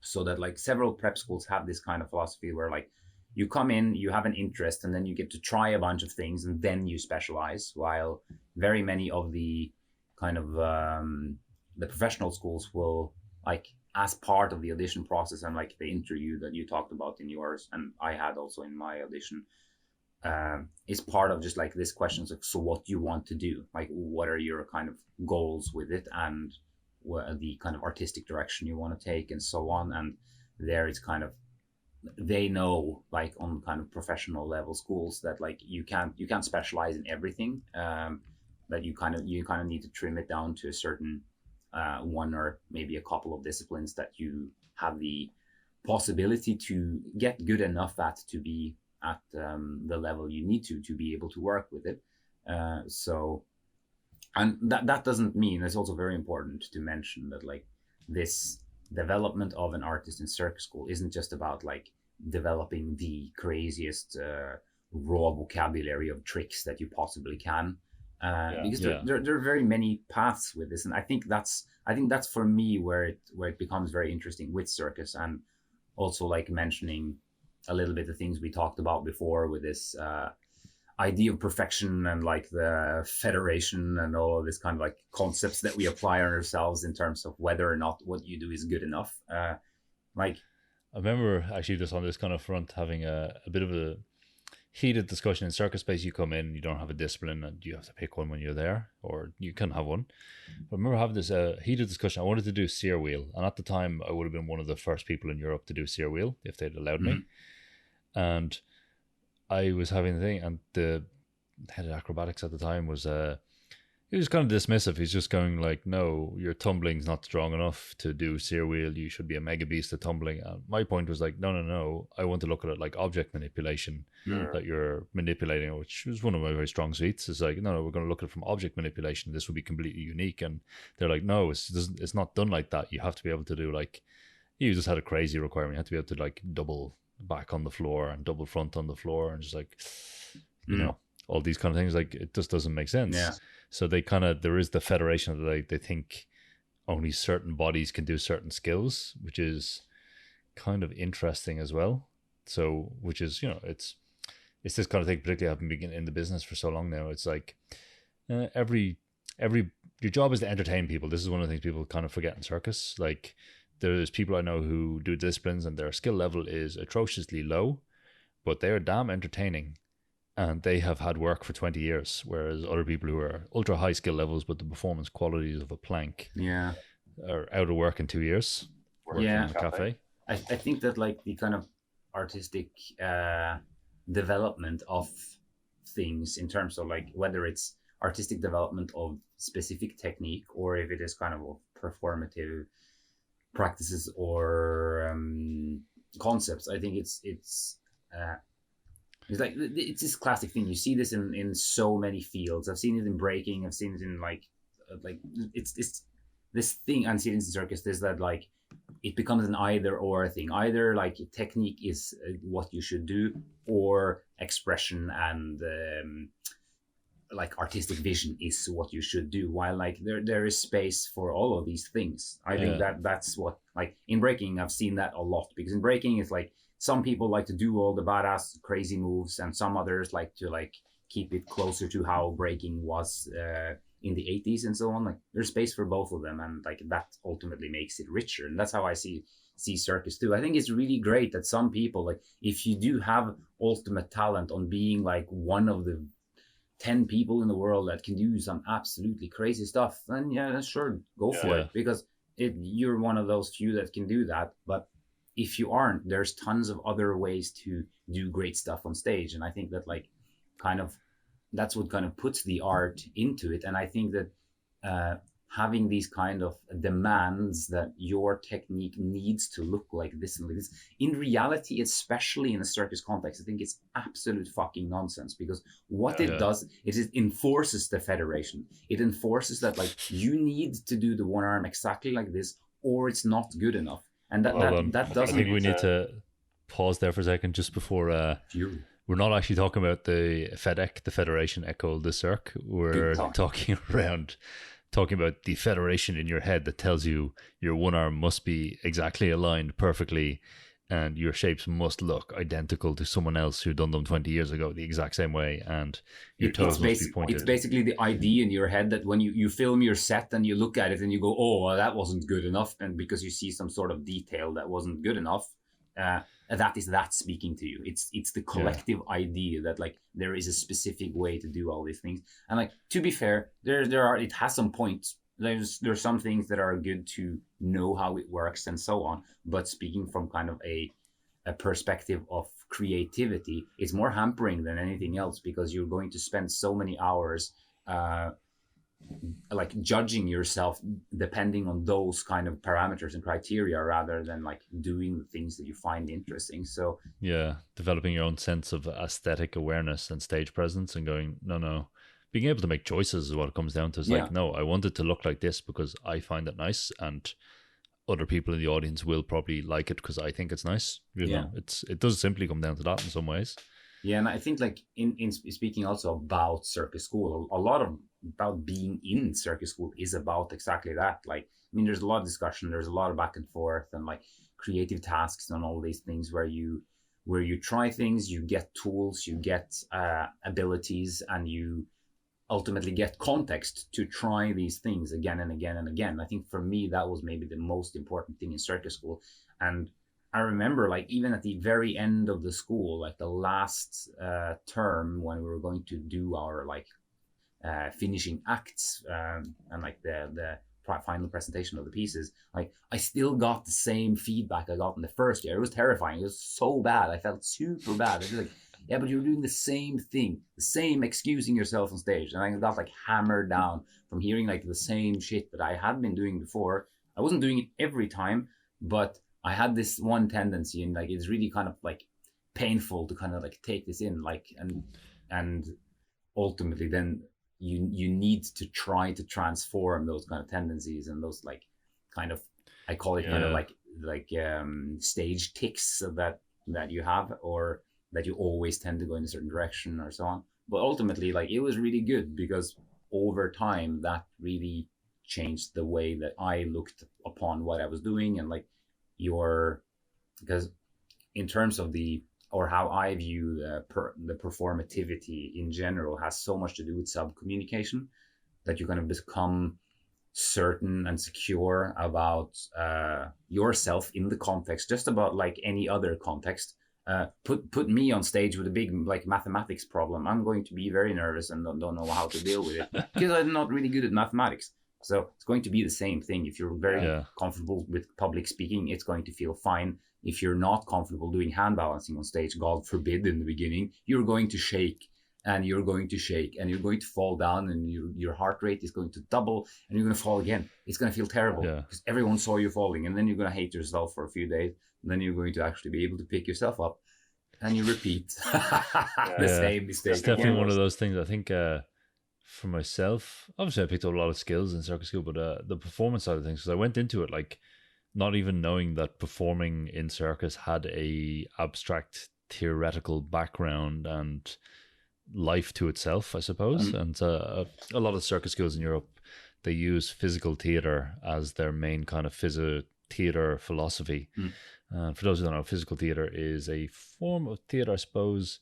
Speaker 1: So that like several prep schools have this kind of philosophy where like you come in, you have an interest, and then you get to try a bunch of things, and then you specialize. While very many of the kind of the professional schools will, like, as part of the audition process and like the interview that you talked about in yours, and I had also in my audition, is part of just like this questions like, so what do you want to do? Like, what are your kind of goals with it, and what the kind of artistic direction you want to take, and so on. And there it's kind of, they know, like on kind of professional level schools, that like you can't specialize in everything, that you kind of need to trim it down to a certain one or maybe a couple of disciplines that you have the possibility to get good enough at to be at the level you need to be able to work with it. So, and that doesn't mean, it's also very important to mention that like this development of an artist in circus school isn't just about like developing the craziest raw vocabulary of tricks that you possibly can, because there are very many paths with this, and I think that's for me where it becomes very interesting with circus, and also like mentioning a little bit of things we talked about before with this idea of perfection and like the federation and all of this kind of like concepts that we apply on ourselves in terms of whether or not what you do is good enough. Like
Speaker 2: I remember actually just on this kind of front having a bit of a heated discussion in circus space. You come in, you don't have a discipline, and you have to pick one when you're there, or you can have one. But I remember having this heated discussion. I wanted to do sear wheel, and at the time I would have been one of the first people in Europe to do sear wheel if they'd allowed me. And I was having the thing, and the head of acrobatics at the time was he was kind of dismissive. He's just going like, no, your tumbling's not strong enough to do sear wheel. You should be a mega beast at tumbling. And my point was like, no. I want to look at it like object manipulation, that you're manipulating, which was one of my very strong suites. It's like, no, we're going to look at it from object manipulation. This would be completely unique. And they're like, no, it's not done like that. You have to be able to do like, you just had a crazy requirement. You have to be able to like double back on the floor and double front on the floor, and just like, all these kind of things. Like, it just doesn't make sense. Yeah. So there is the federation that they think only certain bodies can do certain skills, which is kind of interesting as well. So, which is, it's this kind of thing, particularly having been in the business for so long now. It's like your job is to entertain people. This is one of the things people kind of forget in circus. Like, there's people I know who do disciplines and their skill level is atrociously low, but they're damn entertaining. And they have had work for 20 years, whereas other people who are ultra high skill levels but the performance qualities of a plank are out of work in 2 years. Working in a cafe.
Speaker 1: I think that like the kind of artistic development of things in terms of like whether it's artistic development of specific technique or if it is kind of performative practices or concepts, I think it's like, it's this classic thing. You see this in so many fields. I've seen it in breaking. I've seen it in like it's this thing. And see it in circus. There's that like it becomes an either or thing. Either like technique is what you should do, or expression and like artistic vision is what you should do, while like there is space for all of these things. I think that's what, like in breaking I've seen that a lot, because in breaking it's like some people like to do all the badass crazy moves, and some others like to like keep it closer to how breaking was in the 80s and so on. Like there's space for both of them, and like that ultimately makes it richer. And that's how I see circus too. I think it's really great that some people, like if you do have ultimate talent on being like one of the 10 people in the world that can do some absolutely crazy stuff, then yeah, sure, go for it, because you're one of those few that can do that. But if you aren't, there's tons of other ways to do great stuff on stage. And I think that like kind of that's what kind of puts the art into it. And I think that having these kind of demands that your technique needs to look like this and like this, in reality, especially in a circus context, I think it's absolute fucking nonsense, because what it does is it enforces the federation. It enforces that like you need to do the one arm exactly like this, or it's not good enough. And that doesn't.
Speaker 2: I think we need to pause there for a second, just before we're not actually talking about the FedEc, the Federation Echo de Cirque. We're talking about the federation in your head that tells you your one arm must be exactly aligned perfectly, and your shapes must look identical to someone else who done them 20 years ago the exact same way, and your toes must be pointed.
Speaker 1: It's basically the idea in your head that when you film your set and you look at it and you go, oh, well, that wasn't good enough, and because you see some sort of detail that wasn't good enough, that is that speaking to you. It's the collective idea that like there is a specific way to do all these things. And like, to be fair, it has some points. There's some things that are good to know how it works and so on. But speaking from kind of a perspective of creativity, it's more hampering than anything else, because you're going to spend so many hours like judging yourself depending on those kind of parameters and criteria, rather than like doing the things that you find interesting. So
Speaker 2: developing your own sense of aesthetic awareness and stage presence, and going, no, being able to make choices is what it comes down to. It's like, no, I want it to look like this because I find it nice, and other people in the audience will probably like it because I think it's nice. You know, it does simply come down to that in some ways.
Speaker 1: Yeah, and I think like in speaking also about circus school, a lot of about being in circus school is about exactly that. Like, I mean, there's a lot of discussion, there's a lot of back and forth, and like creative tasks and all these things where you try things, you get tools, you get abilities, and you ultimately get context to try these things again and again and again. I think for me, that was maybe the most important thing in circus school. And I remember like even at the very end of the school, like the last term when we were going to do our like finishing acts and like the final presentation of the pieces, like I still got the same feedback I got in the first year. It was terrifying. It was so bad. I felt super bad. It was like, yeah, but you're doing the same thing, the same excusing yourself on stage. And I got like hammered down from hearing like the same shit that I had been doing before. I wasn't doing it every time, but I had this one tendency, and like it's really kind of like painful to kind of like take this in, like and ultimately then you need to try to transform those kind of tendencies and those like kind of, I call it kind of like stage tics that you have, or that you always tend to go in a certain direction or so on. But ultimately, like it was really good, because over time that really changed the way that I looked upon what I was doing, and like because in terms of how I view the performativity in general has so much to do with sub-communication, that you kind of become certain and secure about yourself in the context, just about like any other context. Put me on stage with a big like mathematics problem, I'm going to be very nervous and don't know how to deal with it, because I'm not really good at mathematics. So it's going to be the same thing. If you're very comfortable with public speaking, it's going to feel fine. If you're not comfortable doing hand balancing on stage, God forbid, in the beginning, you're going to shake and you're going to shake and you're going to fall down, and your heart rate is going to double, and you're going to fall again. It's going to feel terrible because everyone saw you falling, and then you're going to hate yourself for a few days. And then you're going to actually be able to pick yourself up, and you repeat the same mistake.
Speaker 2: It's definitely one of those things. I think for myself, obviously I picked up a lot of skills in circus school, but the performance side of things, because I went into it like not even knowing that performing in circus had a abstract theoretical background, and life to itself, I suppose. And a lot of circus schools in Europe, they use physical theater as their main kind of theater philosophy. For those who don't know, physical theater is a form of theater, I suppose.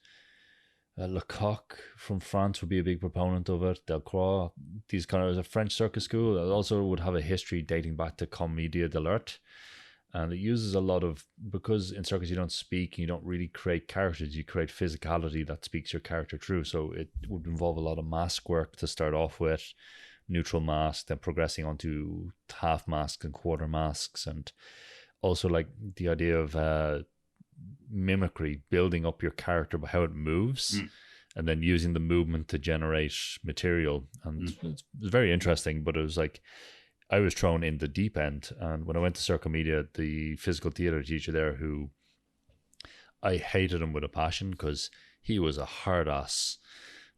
Speaker 2: Lecoq from France would be a big proponent of it. Delcroix, these kind of, a French circus school that also would have a history dating back to Commedia dell'arte. And it uses a lot of, because in circus you don't speak, you don't really create characters, you create physicality that speaks your character through. So it would involve a lot of mask work to start off with, neutral mask, then progressing onto half masks and quarter masks, and also like the idea of mimicry, building up your character by how it moves, and then using the movement to generate material. And it's very interesting, but it was like, I was thrown in the deep end. And when I went to Circomedia, the physical theater teacher there, who I hated him with a passion because he was a hard ass,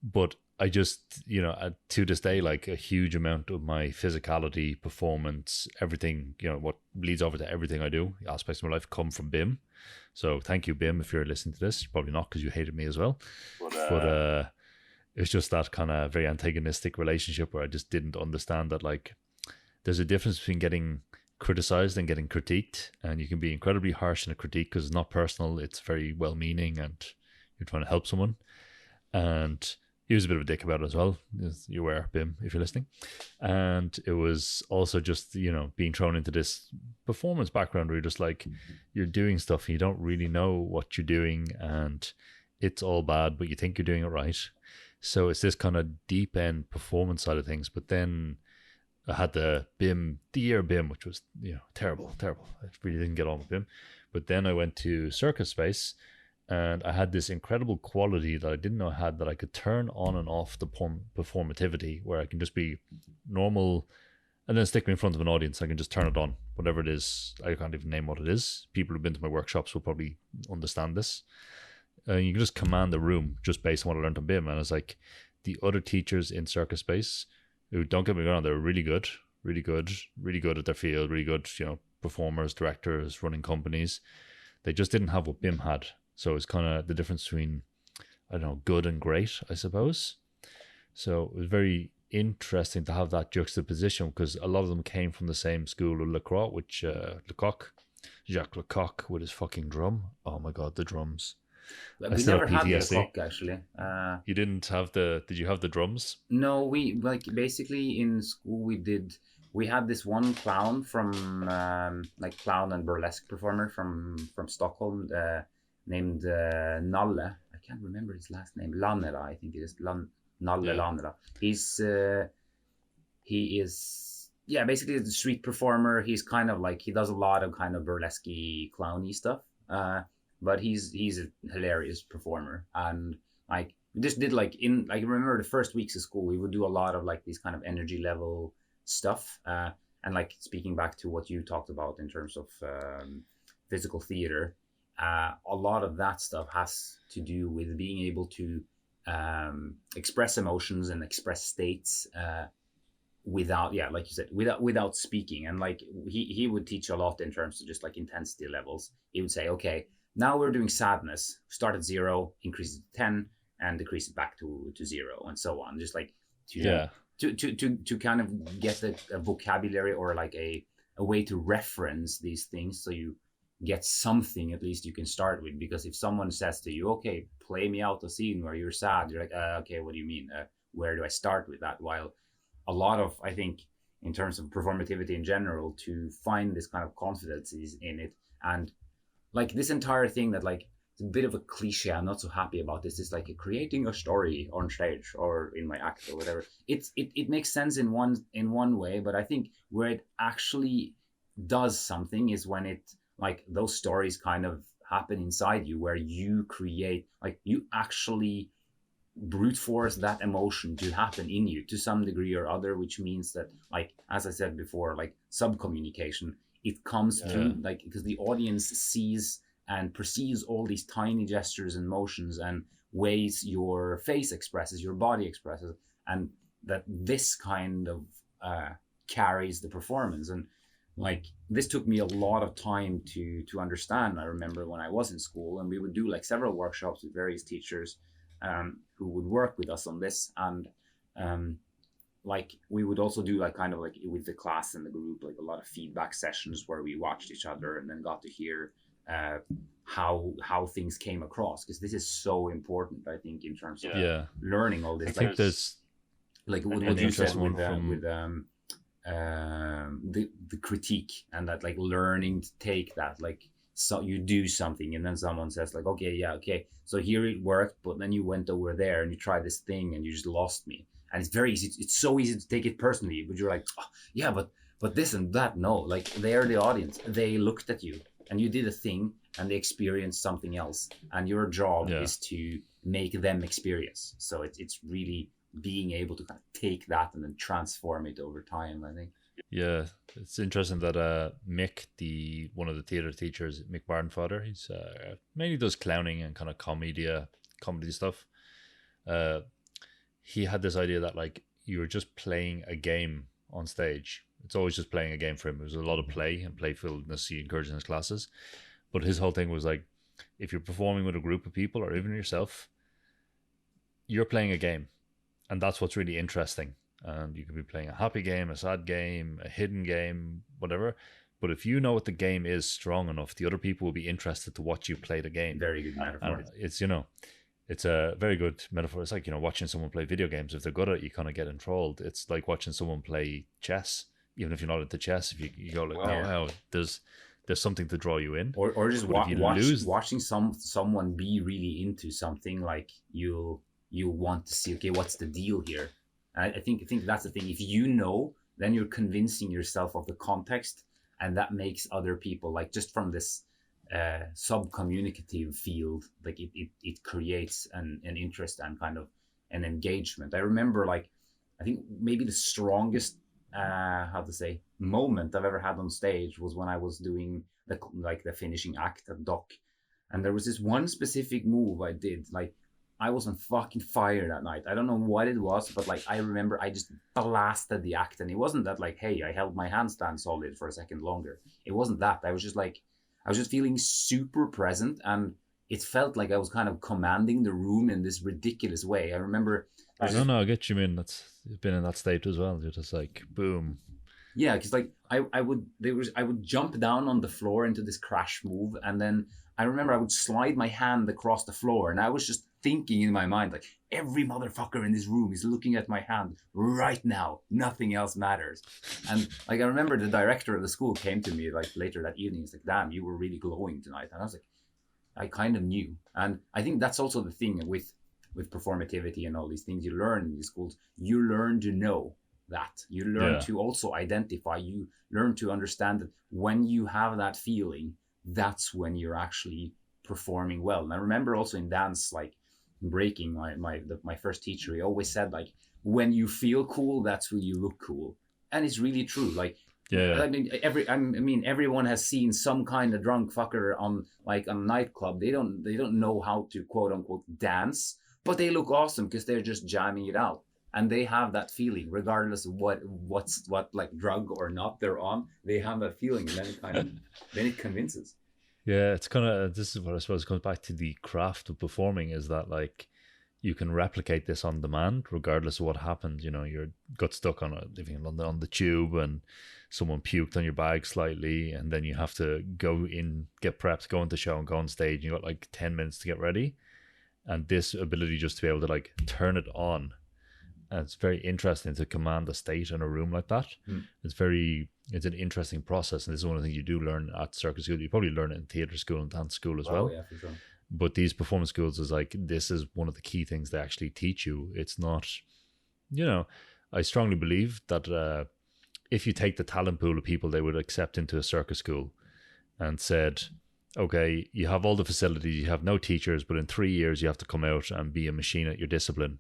Speaker 2: but I just, to this day, like a huge amount of my physicality, performance, everything, what leads over to everything I do, aspects of my life, come from BIM. So thank you, BIM, if you're listening to this. Probably not, because you hated me as well. But it's just that kind of very antagonistic relationship where I just didn't understand that, like, there's a difference between getting criticized and getting critiqued. And you can be incredibly harsh in a critique because it's not personal. It's very well-meaning and you're trying to help someone. And he was a bit of a dick about it as well. You're aware, Bim, if you're listening. And it was also just, being thrown into this performance background where you're just like, you're doing stuff and you don't really know what you're doing and it's all bad, but you think you're doing it right. So it's this kind of deep end performance side of things. But then I had the year BIM, which was, terrible. I really didn't get on with BIM. But then I went to Circus Space, and I had this incredible quality that I didn't know I had, that I could turn on and off the performativity, where I can just be normal and then stick me in front of an audience. I can just turn it on, whatever it is. I can't even name what it is. People who've been to my workshops will probably understand this. You can just command the room just based on what I learned on BIM. And it's like the other teachers in Circus Space, who, don't get me wrong, they're really good at their field, really good, performers, directors, running companies. They just didn't have what BIM had. So it's kind of the difference between, I don't know, good and great, I suppose. So it was very interesting to have that juxtaposition, because a lot of them came from the same school of Lecoq, Jacques Lecoq with his fucking drum. Oh my God, the drums.
Speaker 1: We never had the Lecoq, actually.
Speaker 2: You didn't have did you have the drums?
Speaker 1: No, we, basically in school we had this one clown from, clown and burlesque performer from Stockholm, named Nalle. I can't remember his last name. Lannela, I think it is. Nalle Lannela. He is basically a street performer. He's kind of like, he does a lot of kind of burlesque-y, clowny stuff. But he's a hilarious performer, and like we just did I remember the first weeks of school, we would do a lot of like these kind of energy level stuff, and like speaking back to what you talked about in terms of physical theater, a lot of that stuff has to do with being able to express emotions and express states without, like you said, without speaking. And like he would teach a lot in terms of just like intensity levels. He would say, okay, now we're doing sadness. Start at 0, increase it to 10, and decrease it back to 0, and so on. Just like to kind of get a vocabulary, or like a way to reference these things, so you get something at least you can start with. Because if someone says to you, okay, play me out a scene where you're sad, you're like, okay, what do you mean? Where do I start with that? While a lot of, I think, in terms of performativity in general, to find this kind of confidence is in it. And like this entire thing that, like, it's a bit of a cliche, I'm not so happy about this, is like creating a story on stage or in my act or whatever. It makes sense in one way, but I think where it actually does something is when it, like, those stories kind of happen inside you, where you create, like, you actually brute force that emotion to happen in you to some degree or other, which means that, like, as I said before, like subcommunication, it comes through, like, because the audience sees and perceives all these tiny gestures and motions and ways your face expresses, your body expresses, and that this kind of carries the performance. And like, this took me a lot of time to understand. I remember when I was in school, and we would do like several workshops with various teachers, who would work with us on this. And like we would also do like kind of like with the class and the group, like a lot of feedback sessions where we watched each other and then got to hear how things came across, because this is so important, I think, in terms of learning all this.
Speaker 2: I think there's
Speaker 1: like what you said with the critique, and that like learning to take that, like, so you do something and then someone says like, okay, so here it worked, but then you went over there and you tried this thing and you just lost me. And it's very easy, it's so easy to take it personally, but you're like, oh, yeah, but this and that. No, like they're the audience, they looked at you and you did a thing and they experienced something else, and your job is to make them experience. So it's really being able to kind of take that and then transform it over time, I think.
Speaker 2: Yeah, it's interesting that Mick, one of the theatre teachers, Mick Barnfather, he's mainly does clowning and kind of comedy stuff. He had this idea that like you're just playing a game on stage. It's always just playing a game for him. There's a lot of play and playfulness he encourages in his classes. But his whole thing was like, if you're performing with a group of people or even yourself, you're playing a game. And that's what's really interesting. And you could be playing a happy game, a sad game, a hidden game, whatever. But if you know what the game is strong enough, the other people will be interested to watch you play the game.
Speaker 1: Very good metaphor.
Speaker 2: And it's a very good metaphor. It's like, watching someone play video games. If they're good at it, you kind of get enthralled. It's like watching someone play chess. Even if you're not into chess, if you go like, wow, there's something to draw you in.
Speaker 1: Or just watching someone be really into something, like you'll want to see, okay, what's the deal here? And I think that's the thing. If you know, then you're convincing yourself of the context, and that makes other people, like, just from this sub-communicative field, like it creates an interest and kind of an engagement. I remember, like, I think maybe the strongest moment I've ever had on stage was when I was doing the finishing act at Doc, and there was this one specific move I did. Like, I was on fucking fire that night. I don't know what it was, but like I remember I just blasted the act, and it wasn't that like, hey, I held my handstand solid for a second longer. It wasn't that. I was just feeling super present, and it felt like I was kind of commanding the room in this ridiculous way. I remember.
Speaker 2: I get you, man. You've been in that state as well. You're just like, boom.
Speaker 1: Yeah, because like I would jump down on the floor into this crash move, and then I remember I would slide my hand across the floor, and I was just thinking in my mind, like, every motherfucker in this room is looking at my hand right now. Nothing else matters. And like I remember the director of the school came to me like later that evening. He's like, damn, you were really glowing tonight. And I was like, I kind of knew. And I think that's also the thing with performativity and all these things you learn in these schools. You learn to know that. You learn to also identify. You learn to understand that when you have that feeling, that's when you're actually performing well. And I remember also in dance, like breaking, my first teacher, he always said, like, when you feel cool, that's when you look cool. And it's really true. Like, I mean, everyone has seen some kind of drunk fucker on a nightclub. They don't know how to quote unquote dance, but they look awesome because they're just jamming it out. And they have that feeling, regardless of what like drug or not they're on. They have that feeling, and then it convinces.
Speaker 2: Yeah, it's kind of, this is what I suppose comes back to the craft of performing, is that like you can replicate this on demand regardless of what happened. You got stuck on the tube and someone puked on your bag slightly, and then you have to go in, get prepped, go into the show and go on stage. You got like 10 minutes to get ready, and this ability just to be able to like turn it on. And it's very interesting to command a state in a room like that. It's an interesting process, and this is one of the things you do learn at Circus School. You probably learn it in theatre school and dance school as well.
Speaker 1: Yeah, for sure.
Speaker 2: But these performance schools is like, this is one of the key things they actually teach you. It's not, I strongly believe that if you take the talent pool of people they would accept into a circus school and said, okay, you have all the facilities, you have no teachers, but in 3 years you have to come out and be a machine at your discipline,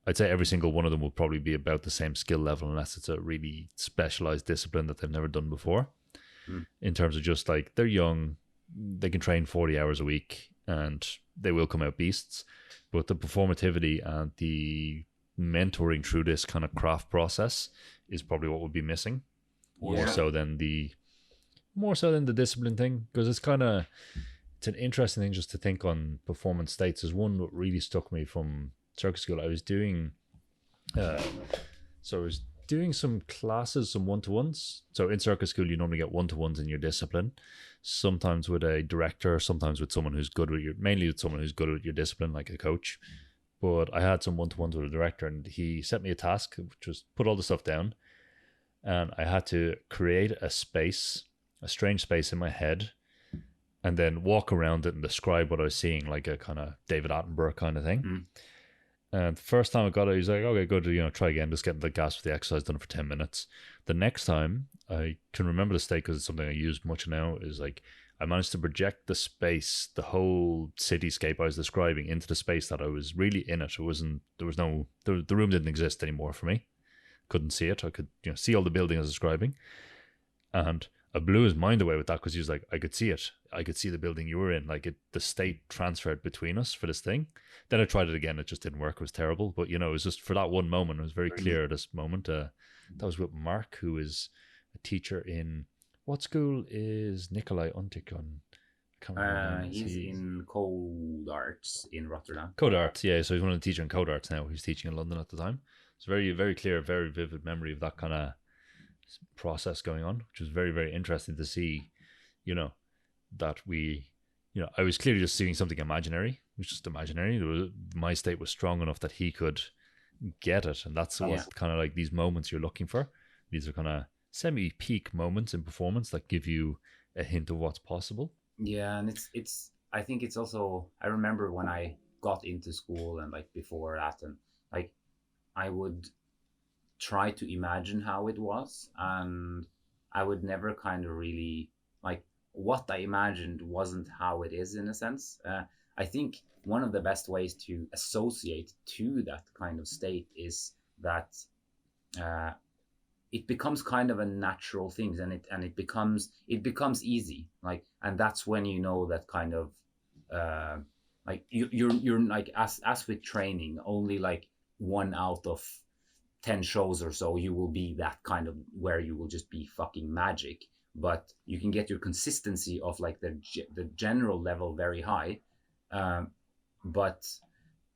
Speaker 2: I'd say every single one of them will probably be about the same skill level, unless it's a really specialized discipline that they've never done before. In terms of just like, they're young, they can train 40 hours a week and they will come out beasts. But the performativity and the mentoring through this kind of craft process is probably what would be missing. More so than the discipline thing, because it's kind of, it's an interesting thing just to think on performance states. There's one that really stuck me from circus school. I was doing so I was doing some classes, some one-to-ones. So in circus school, you normally get one-to-ones in your discipline, sometimes with a director, sometimes with someone who's good with your, mainly with someone who's good with your discipline, like a coach. But I had some one-to-ones with a director, and he set me a task, which was put all the stuff down, and I had to create a space, a strange space in my head, and then walk around it and describe what I was seeing, like a kind of David Attenborough kind of thing.
Speaker 1: Mm.
Speaker 2: And the first time I got it, he's like, okay, good, try again, just get the gas for the exercise done for 10 minutes. The next time, I can remember the state because it's something I use much now, is like, I managed to project the space, the whole cityscape I was describing into the space that I was really in it. It wasn't, there was no, the room didn't exist anymore for me. Couldn't see it. I could, see all the building I was describing. And I blew his mind away with that because he was like, I could see it. I could see the building you were in. Like the state transferred between us for this thing. Then I tried it again. It just didn't work. It was terrible. But, it was just for that one moment. It was very clear at this moment. That was with Mark, who is a teacher in, what school is Nikolai Untik on? I can't remember.
Speaker 1: He's in Code Arts in Rotterdam.
Speaker 2: Code Arts, yeah. So he's one of the teachers in Code Arts now. He's teaching in London at the time. It's very, very clear, very vivid memory of that kind of process going on, which was very, very interesting to see, that we, I was clearly just seeing something imaginary. It was just imaginary. My state was strong enough that he could get it. And that's what kind of like these moments you're looking for. These are kind of semi-peak moments in performance that give you a hint of what's possible.
Speaker 1: Yeah, and it's I think it's also, I remember when I got into school and like before that, and like I would try to imagine how it was, and I would never kind of really, like, what I imagined wasn't how it is in a sense. I think one of the best ways to associate to that kind of state is that it becomes kind of a natural thing, and it becomes easy, like, and that's when that kind of like you're like, as with training, only like 1 out of 10 shows or so you will be that kind of where you will just be fucking magic, but you can get your consistency of like the general level very high, but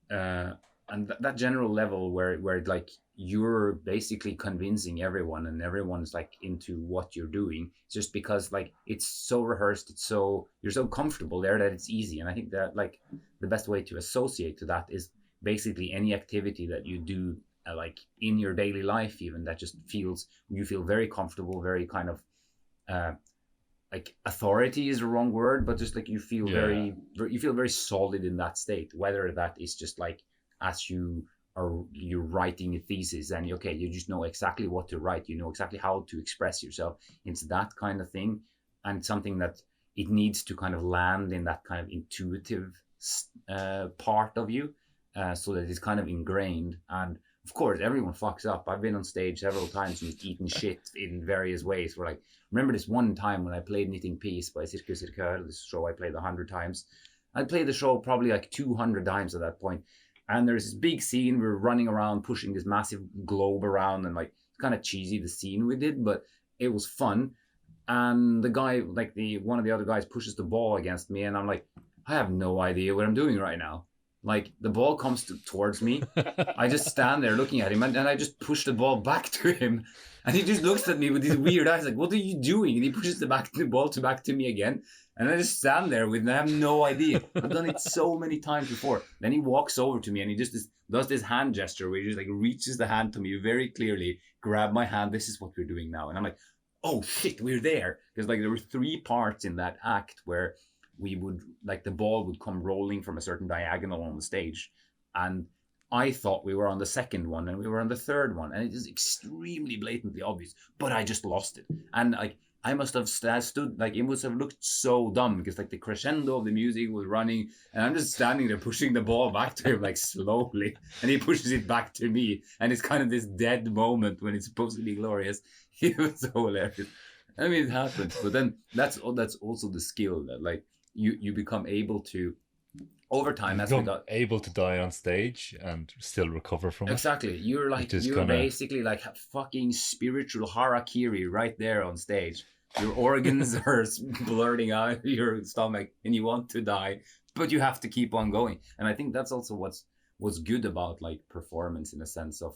Speaker 1: and that general level where like you're basically convincing everyone and everyone's like into what you're doing, just because like it's so rehearsed, you're so comfortable there that it's easy. And I think that like the best way to associate to that is basically any activity that you do like in your daily life, even, that just you feel very comfortable, very kind of like, authority is the wrong word, but just like you feel very solid in that state, whether that is just like as you're writing a thesis and you just know exactly what to write, you know exactly how to express yourself. It's that kind of thing, and something that it needs to kind of land in that kind of intuitive part of you, so that it's kind of ingrained. And of course, everyone fucks up. I've been on stage several times and eaten shit in various ways. Where, like, remember this one time when I played Knitting Peace by Circus, this show I played 100 times. I played the show probably like 200 times at that point. And there's this big scene. We're running around, pushing this massive globe around, and like, it's kind of cheesy, the scene we did, but it was fun. And the guy, like one of the other guys, pushes the ball against me, and I'm like, I have no idea what I'm doing right now. Like, the ball comes towards me. I just stand there looking at him, and I just push the ball back to him. And he just looks at me with these weird eyes, like, what are you doing? And he pushes the ball back to me again. And I just stand there and I have no idea. I've done it so many times before. Then he walks over to me and he just does this hand gesture where he just like reaches the hand to me very clearly, grab my hand. This is what we're doing now. And I'm like, oh shit, we're there. Because like there were 3 parts in that act where we would, like, the ball would come rolling from a certain diagonal on the stage, and I thought we were on the second one and we were on the third one, and it is extremely blatantly obvious, but I just lost it. And like, I must have stood, like, it must have looked so dumb, because like the crescendo of the music was running, and I'm just standing there pushing the ball back to him like slowly, and he pushes it back to me, and it's kind of this dead moment when it's supposed to be glorious. It was so hilarious. I mean, it happens, but then that's also the skill that, like, you become able to, over time, as we got
Speaker 2: able to die on stage and still recover from it.
Speaker 1: Exactly. You're like, you're basically like fucking spiritual harakiri right there on stage. your organs are blurting out of your stomach and you want to die, but you have to keep on going. And I think that's also what's good about like performance, in a sense of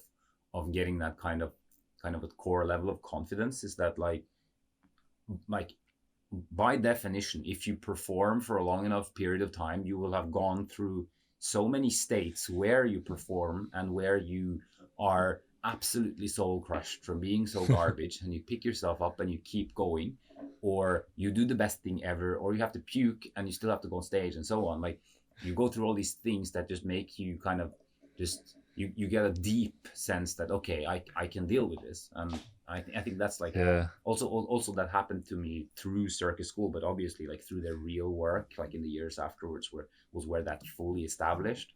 Speaker 1: getting that kind of a core level of confidence, is that like by definition, if you perform for a long enough period of time, you will have gone through so many states where you perform and where you are absolutely soul crushed from being so garbage, and you pick yourself up and you keep going, or you do the best thing ever, or you have to puke and you still have to go on stage, and so on. Like, you go through all these things that just make you kind of just you get a deep sense that, okay, I can deal with this. And I think that's like, also that happened to me through Circus School, but obviously like through their real work, like in the years afterwards, where that fully established.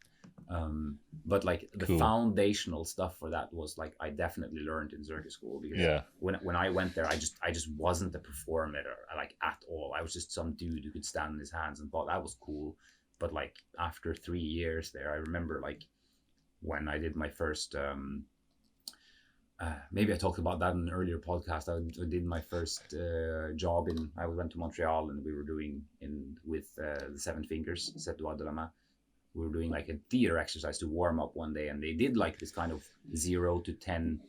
Speaker 1: But like the foundational stuff for that was like, I definitely learned in Circus School, because when I went there, I just wasn't a performer like at all. I was just some dude who could stand on his hands and thought that was cool. But like after 3 years there, I remember like when I did my first maybe I talked about that in an earlier podcast. I did my first job I went to Montreal, and we were doing with the Seven Fingers, Sept Doigts de la Main. We were doing like a theater exercise to warm up one day, and they did like this kind of 0 to 10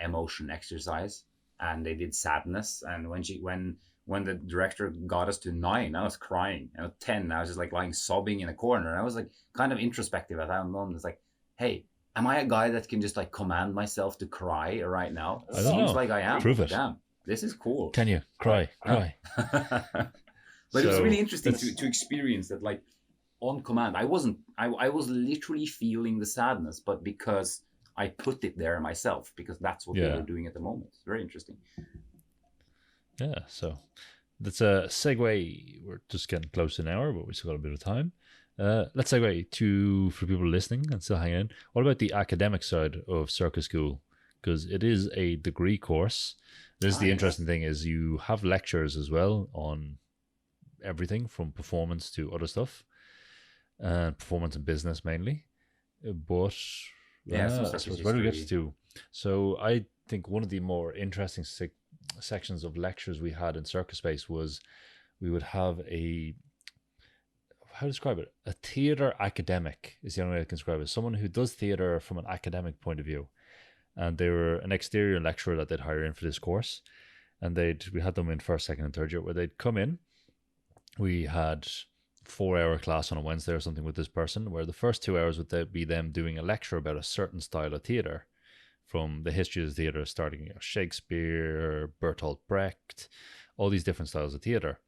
Speaker 1: emotion exercise, and they did sadness. And when the director got us to 9, I was crying, and at 10 I was just like lying sobbing in a corner, and I was like kind of introspective at that moment. It's like, hey, am I a guy that can just like command myself to cry right now?
Speaker 2: I don't know.
Speaker 1: Like I am.
Speaker 2: Prove it.
Speaker 1: Damn, this is cool.
Speaker 2: Can you cry?
Speaker 1: But it was really interesting to experience that, like, on command. I was literally feeling the sadness, but because I put it there myself, because that's what we were doing at the moment. It's very interesting.
Speaker 2: Yeah, so that's a segue. We're just getting close to an hour, but we still got a bit of time. Let's segue for people listening and still hanging in. What about the academic side of Circus School? Because it is a degree course. There's the interesting thing is you have lectures as well on everything from performance to other stuff, and performance and business mainly. But so where do we get to? So I think one of the more interesting sections of lectures we had in Circus Space was we would have how to describe it? A theatre academic is the only way I can describe it. Someone who does theatre from an academic point of view. And they were an exterior lecturer that they'd hire in for this course. And we had them in first, second, and third year, where they'd come in. We had 4-hour class on a Wednesday or something with this person, where the first 2 hours would be them doing a lecture about a certain style of theatre, from the history of the theatre, starting Shakespeare, Bertolt Brecht, all these different styles of theatre.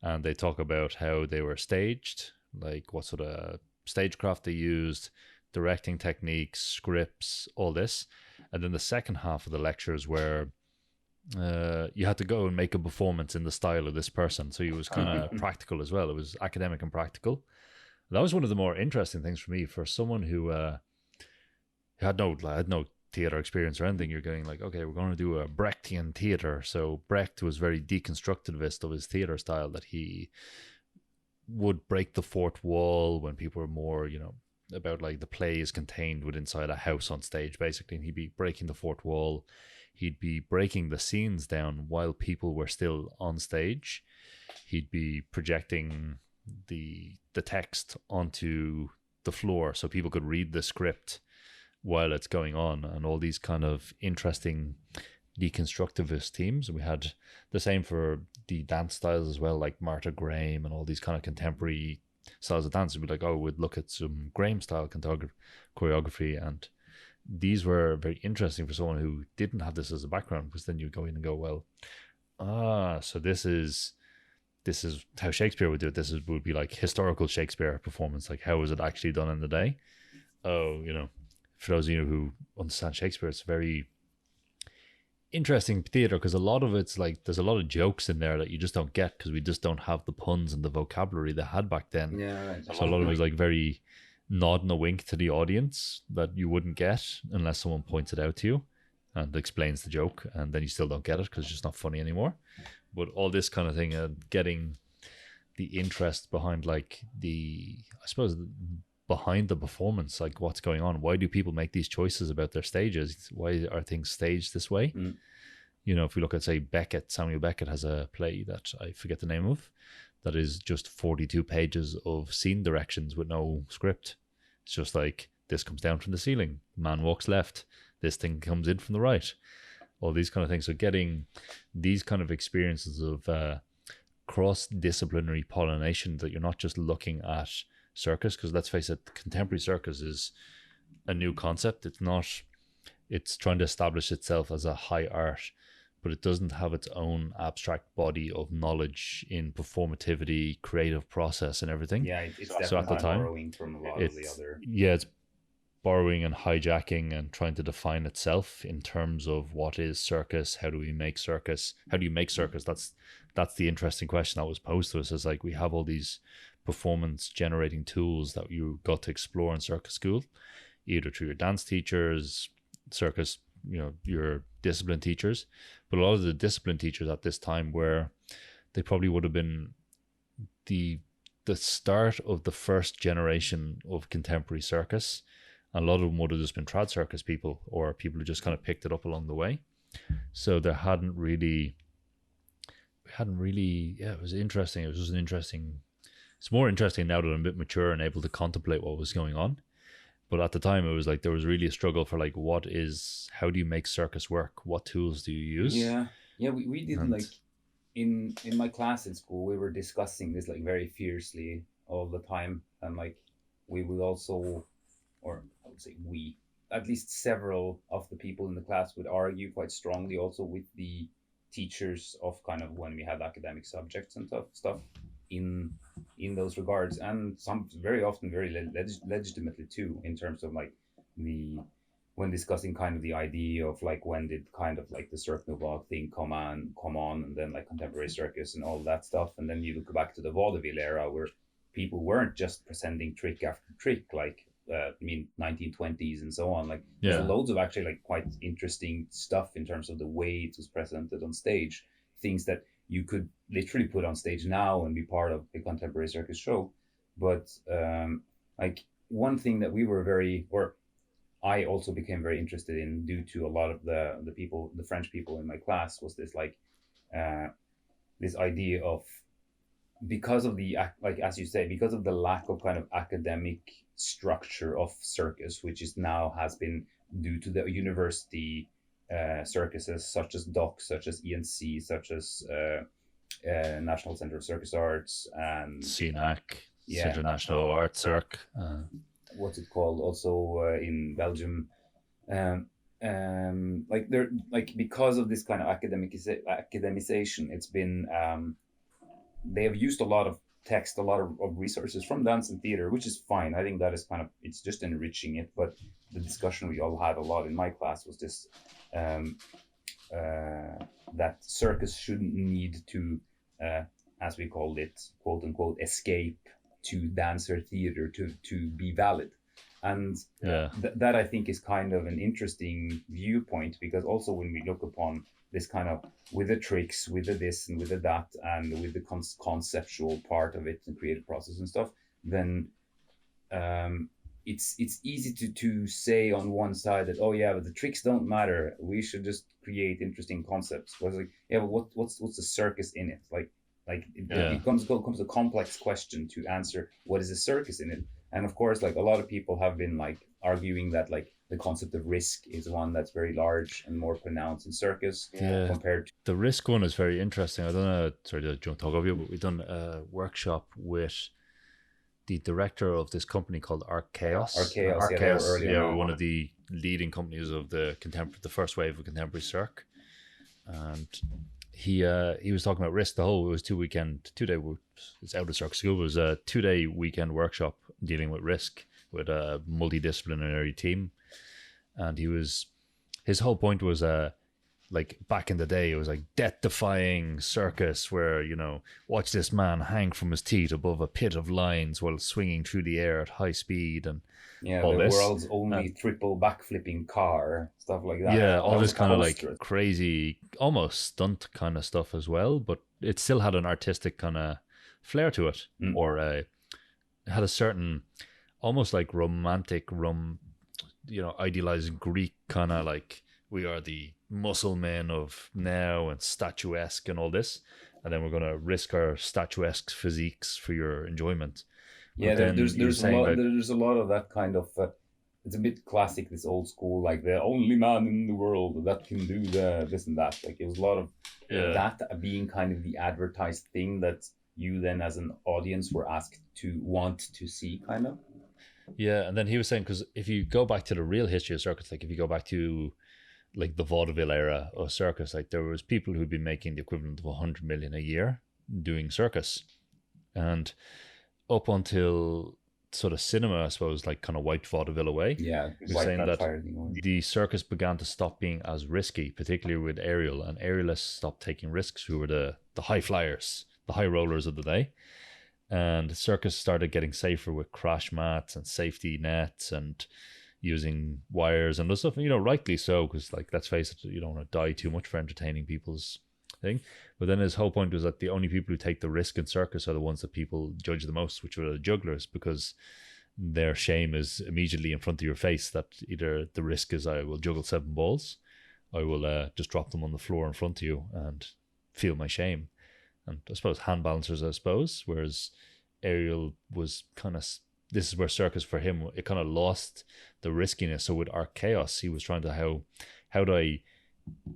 Speaker 2: And they talk about how they were staged, like what sort of stagecraft they used, directing techniques, scripts, all this. And then the second half of the lectures where you had to go and make a performance in the style of this person. So it was kind of practical as well. It was academic and practical. That was one of the more interesting things for me, for someone who had no theatre experience or anything. You're going like, okay, we're going to do a Brechtian theatre. So Brecht was very deconstructivist of his theatre style, that he would break the fourth wall when people were more, about like the play is contained inside a house on stage, basically. And he'd be breaking the fourth wall. He'd be breaking the scenes down while people were still on stage. He'd be projecting the text onto the floor so people could read the script while it's going on, and all these kind of interesting deconstructivist themes. We had the same for the dance styles as well, like Martha Graham and all these kind of contemporary styles of dance. We'd be like, we'd look at some Graham style choreography, and these were very interesting for someone who didn't have this as a background, because then you go in and go, well, so this is how Shakespeare would do it. Would be like historical Shakespeare performance. Like, how was it actually done in the day? For those of you who understand Shakespeare, it's very interesting theatre, because a lot of it's like, there's a lot of jokes in there that you just don't get, because we just don't have the puns and the vocabulary they had back then.
Speaker 1: Yeah, right.
Speaker 2: So a lot of it was like very nod and a wink to the audience that you wouldn't get unless someone points it out to you and explains the joke, and then you still don't get it because it's just not funny anymore. But all this kind of thing, getting the interest behind, like, behind the performance, like what's going on, why do people make these choices about their stages, why are things staged this way? if we look at, say, Samuel Beckett has a play that I forget the name of, that is just 42 pages of scene directions with no script. It's just like, this comes down from the ceiling, man walks left, this thing comes in from the right, all these kind of things. So getting these kind of experiences of cross-disciplinary pollination, that you're not just looking at circus, because let's face it, contemporary circus is a new concept. It's trying to establish itself as a high art, but it doesn't have its own abstract body of knowledge in performativity, creative process, and everything.
Speaker 1: Yeah, it's definitely at the time, borrowing from a lot of the other.
Speaker 2: Yeah, it's borrowing and hijacking and trying to define itself in terms of what is circus, how do we make circus, how do you make circus? That's the interesting question that was posed to us. Is like, we have all these performance generating tools that you got to explore in circus school, either through your dance teachers, circus, your discipline teachers. But a lot of the discipline teachers at this time they probably would have been the start of the first generation of contemporary circus. And a lot of them would have just been trad circus people, or people who just kind of picked it up along the way. So it was interesting. It was just it's more interesting now that I'm a bit mature and able to contemplate what was going on. But at the time, it was like, there was really a struggle for like, how do you make circus work? What tools do you use?
Speaker 1: Yeah, we did, like, in my class in school, we were discussing this like very fiercely all the time, and like we would also, or I would say at least several of the people in the class would argue quite strongly also with the teachers of kind of when we had academic subjects and stuff in those regards, and some very often very legitimately too, in terms of like when discussing kind of the idea of like, when did kind of like the Cirque Nouveau thing come on, and then like contemporary circus and all that stuff. And then you look back to the vaudeville era, where people weren't just presenting trick after trick, like 1920s and so on. Like, there's loads of actually like quite interesting stuff in terms of the way it was presented on stage, things that you could literally put on stage now and be part of a contemporary circus show. But like, one thing that I also became very interested in, due to a lot of the French people in my class, was this like this idea of, because of the, like, as you say, because of the lack of kind of academic structure of circus, which has been due to the university circuses such as DOC, such as ENC, such as National Center of Circus Arts, and
Speaker 2: CNAC, Central National Art Cirque.
Speaker 1: What's it called? Also in Belgium, because of this kind of academicization, it's been they have used a lot of text, a lot of resources from dance and theater, which is fine. I think that is kind of, it's just enriching it. But the discussion we all had a lot in my class was this, that circus shouldn't need to, as we called it, quote unquote, escape to dance or theater to be valid. And that I think is kind of an interesting viewpoint, because also when we look upon this kind of, with the tricks, with the this and with the that, and with the conceptual part of it and creative process and stuff, then it's easy to say on one side that, oh yeah, but the tricks don't matter, we should just create interesting concepts. But like, yeah, but what's the circus in it? It becomes a complex question to answer. What is a circus in it? And of course, like, a lot of people have been like arguing that like the concept of risk is one that's very large and more pronounced in circus compared to
Speaker 2: the risk one is very interesting. I don't know, sorry to talk over you, but we've done a workshop with the director of this company called Arc Chaos. One of the leading companies of the first wave of contemporary cirque. And he was talking about risk. It was 2 day. It's out of circus school. It was a 2-day weekend workshop dealing with risk with a multidisciplinary team. And his whole point was like, back in the day, it was like death-defying circus where, watch this man hang from his teeth above a pit of lines while swinging through the air at high speed, and all
Speaker 1: the
Speaker 2: this.
Speaker 1: world's only triple backflipping car, stuff like that.
Speaker 2: Yeah, all this kind of like crazy, almost stunt kind of stuff as well, but it still had an artistic kind of flair to it, or it had a certain, almost like romantic, idealized Greek kind of like we are the muscle men of now and statuesque and all this, and then we're going to risk our statuesque physiques for your enjoyment.
Speaker 1: Yeah,
Speaker 2: But then you were saying that,
Speaker 1: there's a lot of that kind of it's a bit classic, this old school, like the only man in the world that can do the this and that. Like it was a lot of
Speaker 2: yeah,
Speaker 1: that being kind of the advertised thing that you then as an audience were asked to want to see, kind of.
Speaker 2: yeah. And then he was saying, because if you go back to the real history of circus, like if you go back to like the vaudeville era of circus, like there was people who'd been making the equivalent of 100 million a year doing circus, and up until sort of cinema, I suppose, like kind of wiped vaudeville away.
Speaker 1: Yeah,
Speaker 2: He was
Speaker 1: wipe
Speaker 2: saying
Speaker 1: that
Speaker 2: that
Speaker 1: fire thing away.
Speaker 2: the circus began to stop being as risky, particularly with aerial, and aerialists stopped taking risks, who were the high flyers, the high rollers of the day. And circus started getting safer with crash mats and safety nets and using wires and stuff. You know, rightly so, because like let's face it, you don't want to die too much for entertaining people's thing. But then his whole point was that the only people who take the risk in circus are the ones that people judge the most, which are the jugglers, because their shame is immediately in front of your face. That either the risk is I will juggle 7 balls, I will just drop them on the floor in front of you and feel my shame. And I suppose hand balancers, I suppose, whereas aerial was kind of, this is where circus for him, it kind of lost the riskiness. So with Art Chaos, he was trying to how do I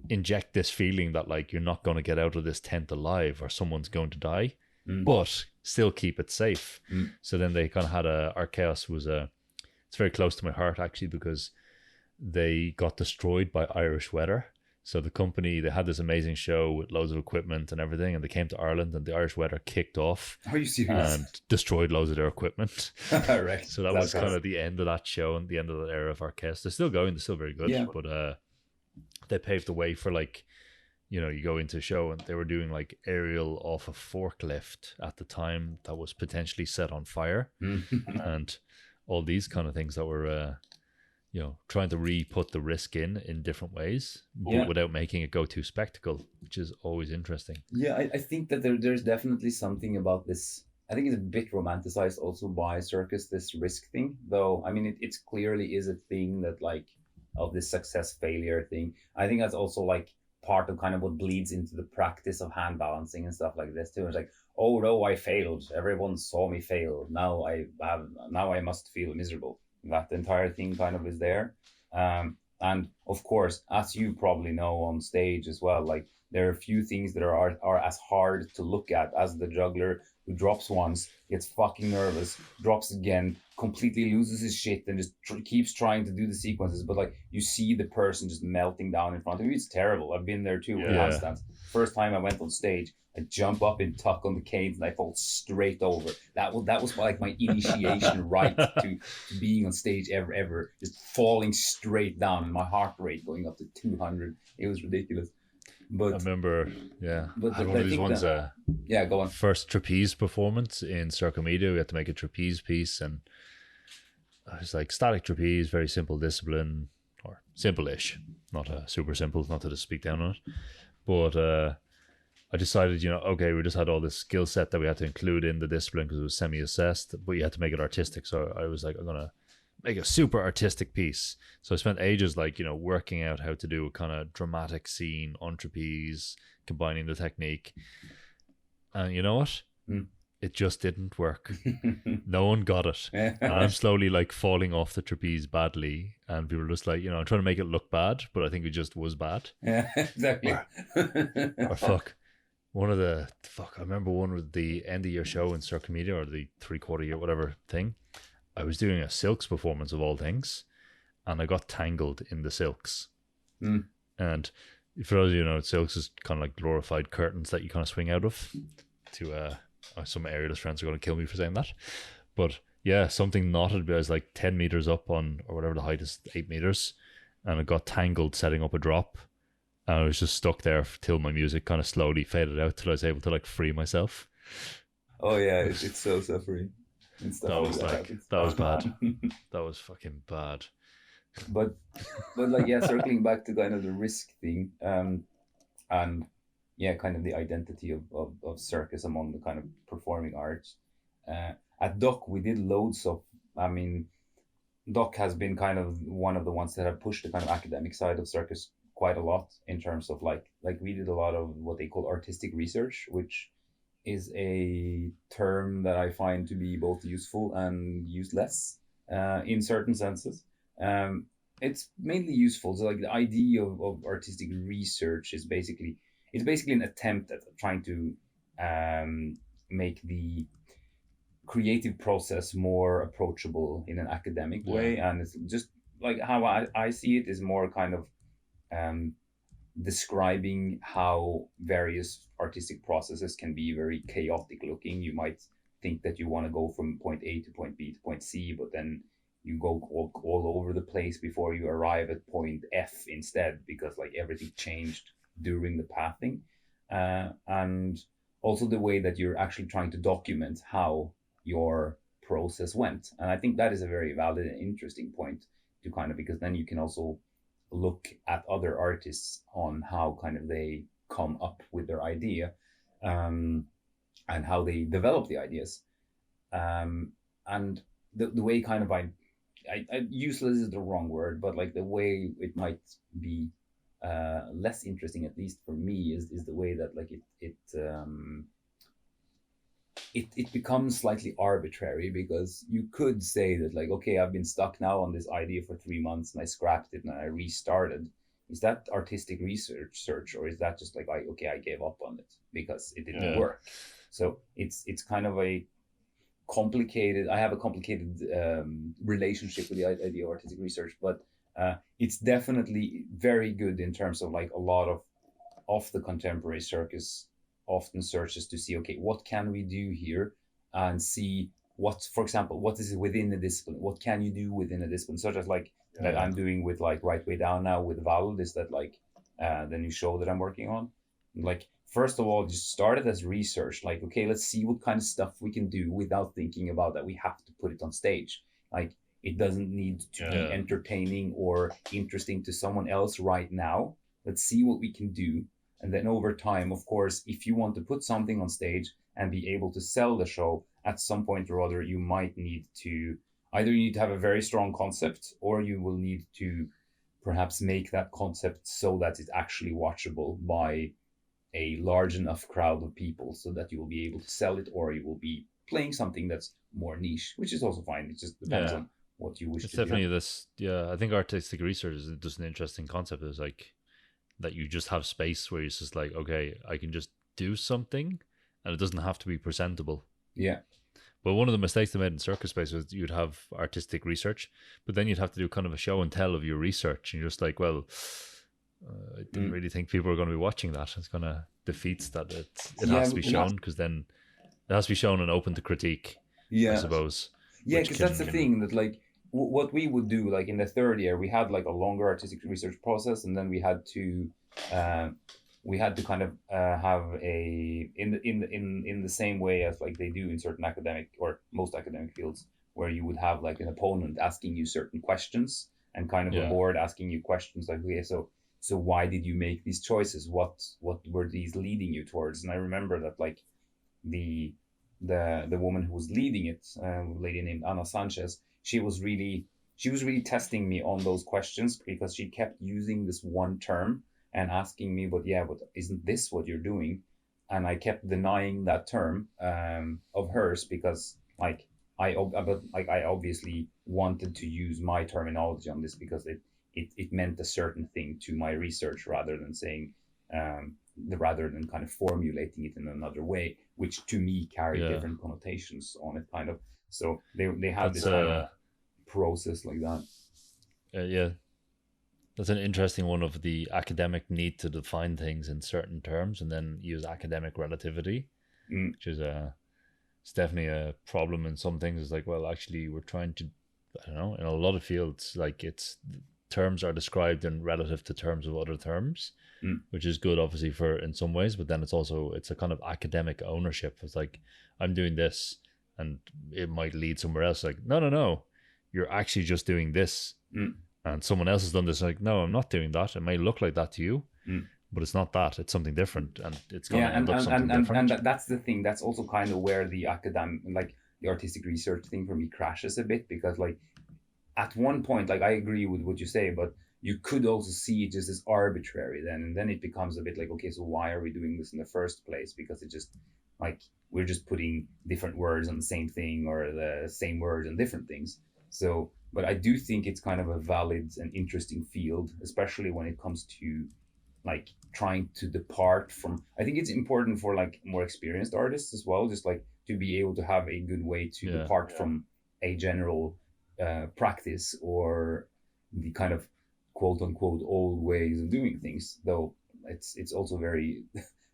Speaker 2: inject this feeling that like you're not going to get out of this tent alive or someone's going to die, but still keep it safe. So then they kind of had Art Chaos was it's very close to my heart actually, because they got destroyed by Irish weather. So the company, they had this amazing show with loads of equipment and everything, and they came to Ireland and the Irish weather kicked off.
Speaker 1: Are you serious?
Speaker 2: And destroyed loads of their equipment.
Speaker 1: Right.
Speaker 2: So that was kind of the end of that show and the end of that era of Arquest. They're still going, they're still very good,
Speaker 1: Yeah.
Speaker 2: but they paved the way for like, you know, you go into a show and they were doing like aerial off a forklift at the time that was potentially set on fire and all these kind of things that were you know, trying to re-put the risk in different ways, but without making it go too spectacle, which is always interesting.
Speaker 1: Yeah, I think that there's definitely something about this. I think it's a bit romanticized also by circus, this risk thing, though. I mean, it's clearly is a thing that like of this success failure thing. I think that's also like part of kind of what bleeds into the practice of hand balancing and stuff like this too. It's like, oh no, I failed. Everyone saw me fail. Now I must feel miserable. That entire thing kind of is there. And of course, as you probably know on stage as well, like there are a few things that are as hard to look at as the juggler who drops once, gets fucking nervous, drops again, completely loses his shit, and just keeps trying to do the sequences. But like you see the person just melting down in front of you. It's terrible. I've been there too with handstands. First time I went on stage, I jump up and tuck on the canes and I fall straight over. That was like my initiation right to being on stage ever. Just falling straight down and my heart rate going up to 200. It was ridiculous. But
Speaker 2: I remember, yeah,
Speaker 1: but
Speaker 2: I had one of these ones.
Speaker 1: Yeah, go on.
Speaker 2: First trapeze performance in Circo Media, we had to make a trapeze piece, and I was like static trapeze, very simple discipline, or simple-ish, not super simple, not to speak down on it, but I decided, you know, okay, we just had all this skill set that we had to include in the discipline because it was semi-assessed, but you had to make it artistic. So I was like, I'm gonna make a super artistic piece. So I spent ages like, you know, working out how to do a kind of dramatic scene on trapeze, combining the technique. And you know what? It just didn't work. No one got it. And I'm slowly like falling off the trapeze badly. And people were just like, you know, I'm trying to make it look bad, but I think it just was bad.
Speaker 1: Yeah, exactly.
Speaker 2: Or I remember one with the end of year show in Circle Media, or the 3/4 year, whatever thing. I was doing a silks performance of all things, and I got tangled in the silks. And for those of you who know, silks is kind of like glorified curtains that you kind of swing out of. To some aerialist friends are going to kill me for saying that, but yeah, something knotted. I was like 10 meters up on, or whatever the height is, 8 meters, and I got tangled setting up a drop. And I was just stuck there till my music kind of slowly faded out till I was able to like free myself.
Speaker 1: Oh yeah, it's so suffering.
Speaker 2: That was that was bad. That was fucking bad.
Speaker 1: But like, yeah, circling back to kind of the risk thing, and yeah, kind of the identity of circus among the kind of performing arts. At Doc, we did loads of, I mean, Doc has been kind of one of the ones that have pushed the kind of academic side of circus quite a lot in terms of like we did a lot of what they call artistic research, which is a term that I find to be both useful and useless in certain senses. It's mainly useful. So like the idea of artistic research is basically an attempt at trying to make the creative process more approachable in an academic way, and it's just like how I see it is more kind of um, describing how various artistic processes can be very chaotic looking. You might think that you want to go from point A to point B to point C, but then you go all over the place before you arrive at point F instead, because like everything changed during the pathing. And also the way that you're actually trying to document how your process went. And I think that is a very valid and interesting point to kind of, because then you can also look at other artists on how kind of they come up with their idea, and how they develop the ideas. And the way kind of I useless is the wrong word, but like the way it might be less interesting, at least for me, is the way that like it becomes slightly arbitrary, because you could say that like, okay, I've been stuck now on this idea for 3 months and I scrapped it and I restarted. Is that artistic research, or is that just like, I gave up on it because it didn't work? So it's kind of a complicated. I have a complicated relationship with the idea of artistic research, but it's definitely very good in terms of like a lot of the contemporary circus often searches to see, okay, what can we do here, and see what, for example, what is within the discipline, what can you do within a discipline, such as like that I'm doing with like Right Way Down now with Valid, is that like the new show that I'm working on. Like, first of all, just started as research, like, okay, let's see what kind of stuff we can do without thinking about that we have to put it on stage. Like, it doesn't need to be entertaining or interesting to someone else right now. Let's see what we can do. And then over time, of course, if you want to put something on stage and be able to sell the show at some point or other, you might need to have a very strong concept, or you will need to perhaps make that concept so that it's actually watchable by a large enough crowd of people so that you will be able to sell it, or you will be playing something that's more niche, which is also fine. It just depends on what you wish to do.
Speaker 2: It's definitely this. Yeah, I think artistic research is just an interesting concept. It's like that you just have space where it's just like, okay, I can just do something and it doesn't have to be presentable.
Speaker 1: Yeah.
Speaker 2: But one of the mistakes they made in circus space was you'd have artistic research, but then you'd have to do kind of a show and tell of your research. And you're just like, well, I didn't really think people were going to be watching that. It's kind of defeats that it has to be shown, because then it has to be shown and open to critique, I suppose.
Speaker 1: Yeah, because that's the thing, that like what we would do, like in the third year, we had like a longer artistic research process, and then we had to kind of have a in the same way as like they do in certain academic or most academic fields, where you would have like an opponent asking you certain questions, and kind of a board asking you questions like, okay, so why did you make these choices? What were these leading you towards? And I remember that like the woman who was leading it, a lady named Ana Sanchez, she was really testing me on those questions, because she kept using this one term and asking me, but isn't this what you're doing? And I kept denying that term of hers, because like I obviously wanted to use my terminology on this, because it meant a certain thing to my research, rather than saying rather than kind of formulating it in another way, which to me carried different connotations on it, kind of. So they had this kind of process like that.
Speaker 2: That's an interesting one, of the academic need to define things in certain terms and then use academic relativity, which is it's definitely a problem in some things. It's like, well, actually we're trying to, I don't know, in a lot of fields, like it's terms are described in relative to terms of other terms, which is good obviously for in some ways, but then it's a kind of academic ownership. It's like, I'm doing this and it might lead somewhere else, like no, you're actually just doing this, and someone else has done this, like, no, I'm not doing that. It may look like that to you, but it's not that. It's something different, and it's going to end up something different.
Speaker 1: And that's the thing. That's also kind of where the academic, like the artistic research thing for me crashes a bit, because like at one point, like I agree with what you say, but you could also see it just as arbitrary then, and then it becomes a bit like, okay, so why are we doing this in the first place? Because it just like we're just putting different words on the same thing, or the same words on different things. So, but I do think it's kind of a valid and interesting field, especially when it comes to like trying to depart from. I think it's important for like more experienced artists as well, just like to be able to have a good way to depart from a general practice, or the kind of quote unquote old ways of doing things. Though it's also very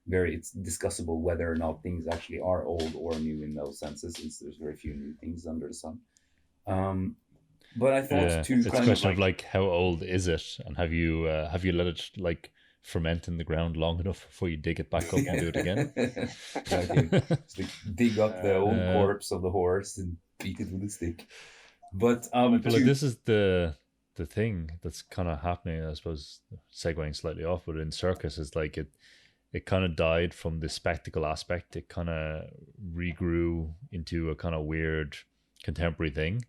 Speaker 1: very it's discussable whether or not things actually are old or new in those senses, since there's very few new things under the sun. But I thought to
Speaker 2: it's a
Speaker 1: kind
Speaker 2: question
Speaker 1: of
Speaker 2: of like how old is it, and have you let it like ferment in the ground long enough before you dig it back up and do it again?
Speaker 1: Exactly. Just like dig up the old corpse of the horse and beat it with a stick. But
Speaker 2: like this is the thing that's kind of happening, I suppose, segueing slightly off, but in Circus is like it kind of died from the spectacle aspect. It kind of regrew into a kind of weird contemporary thing.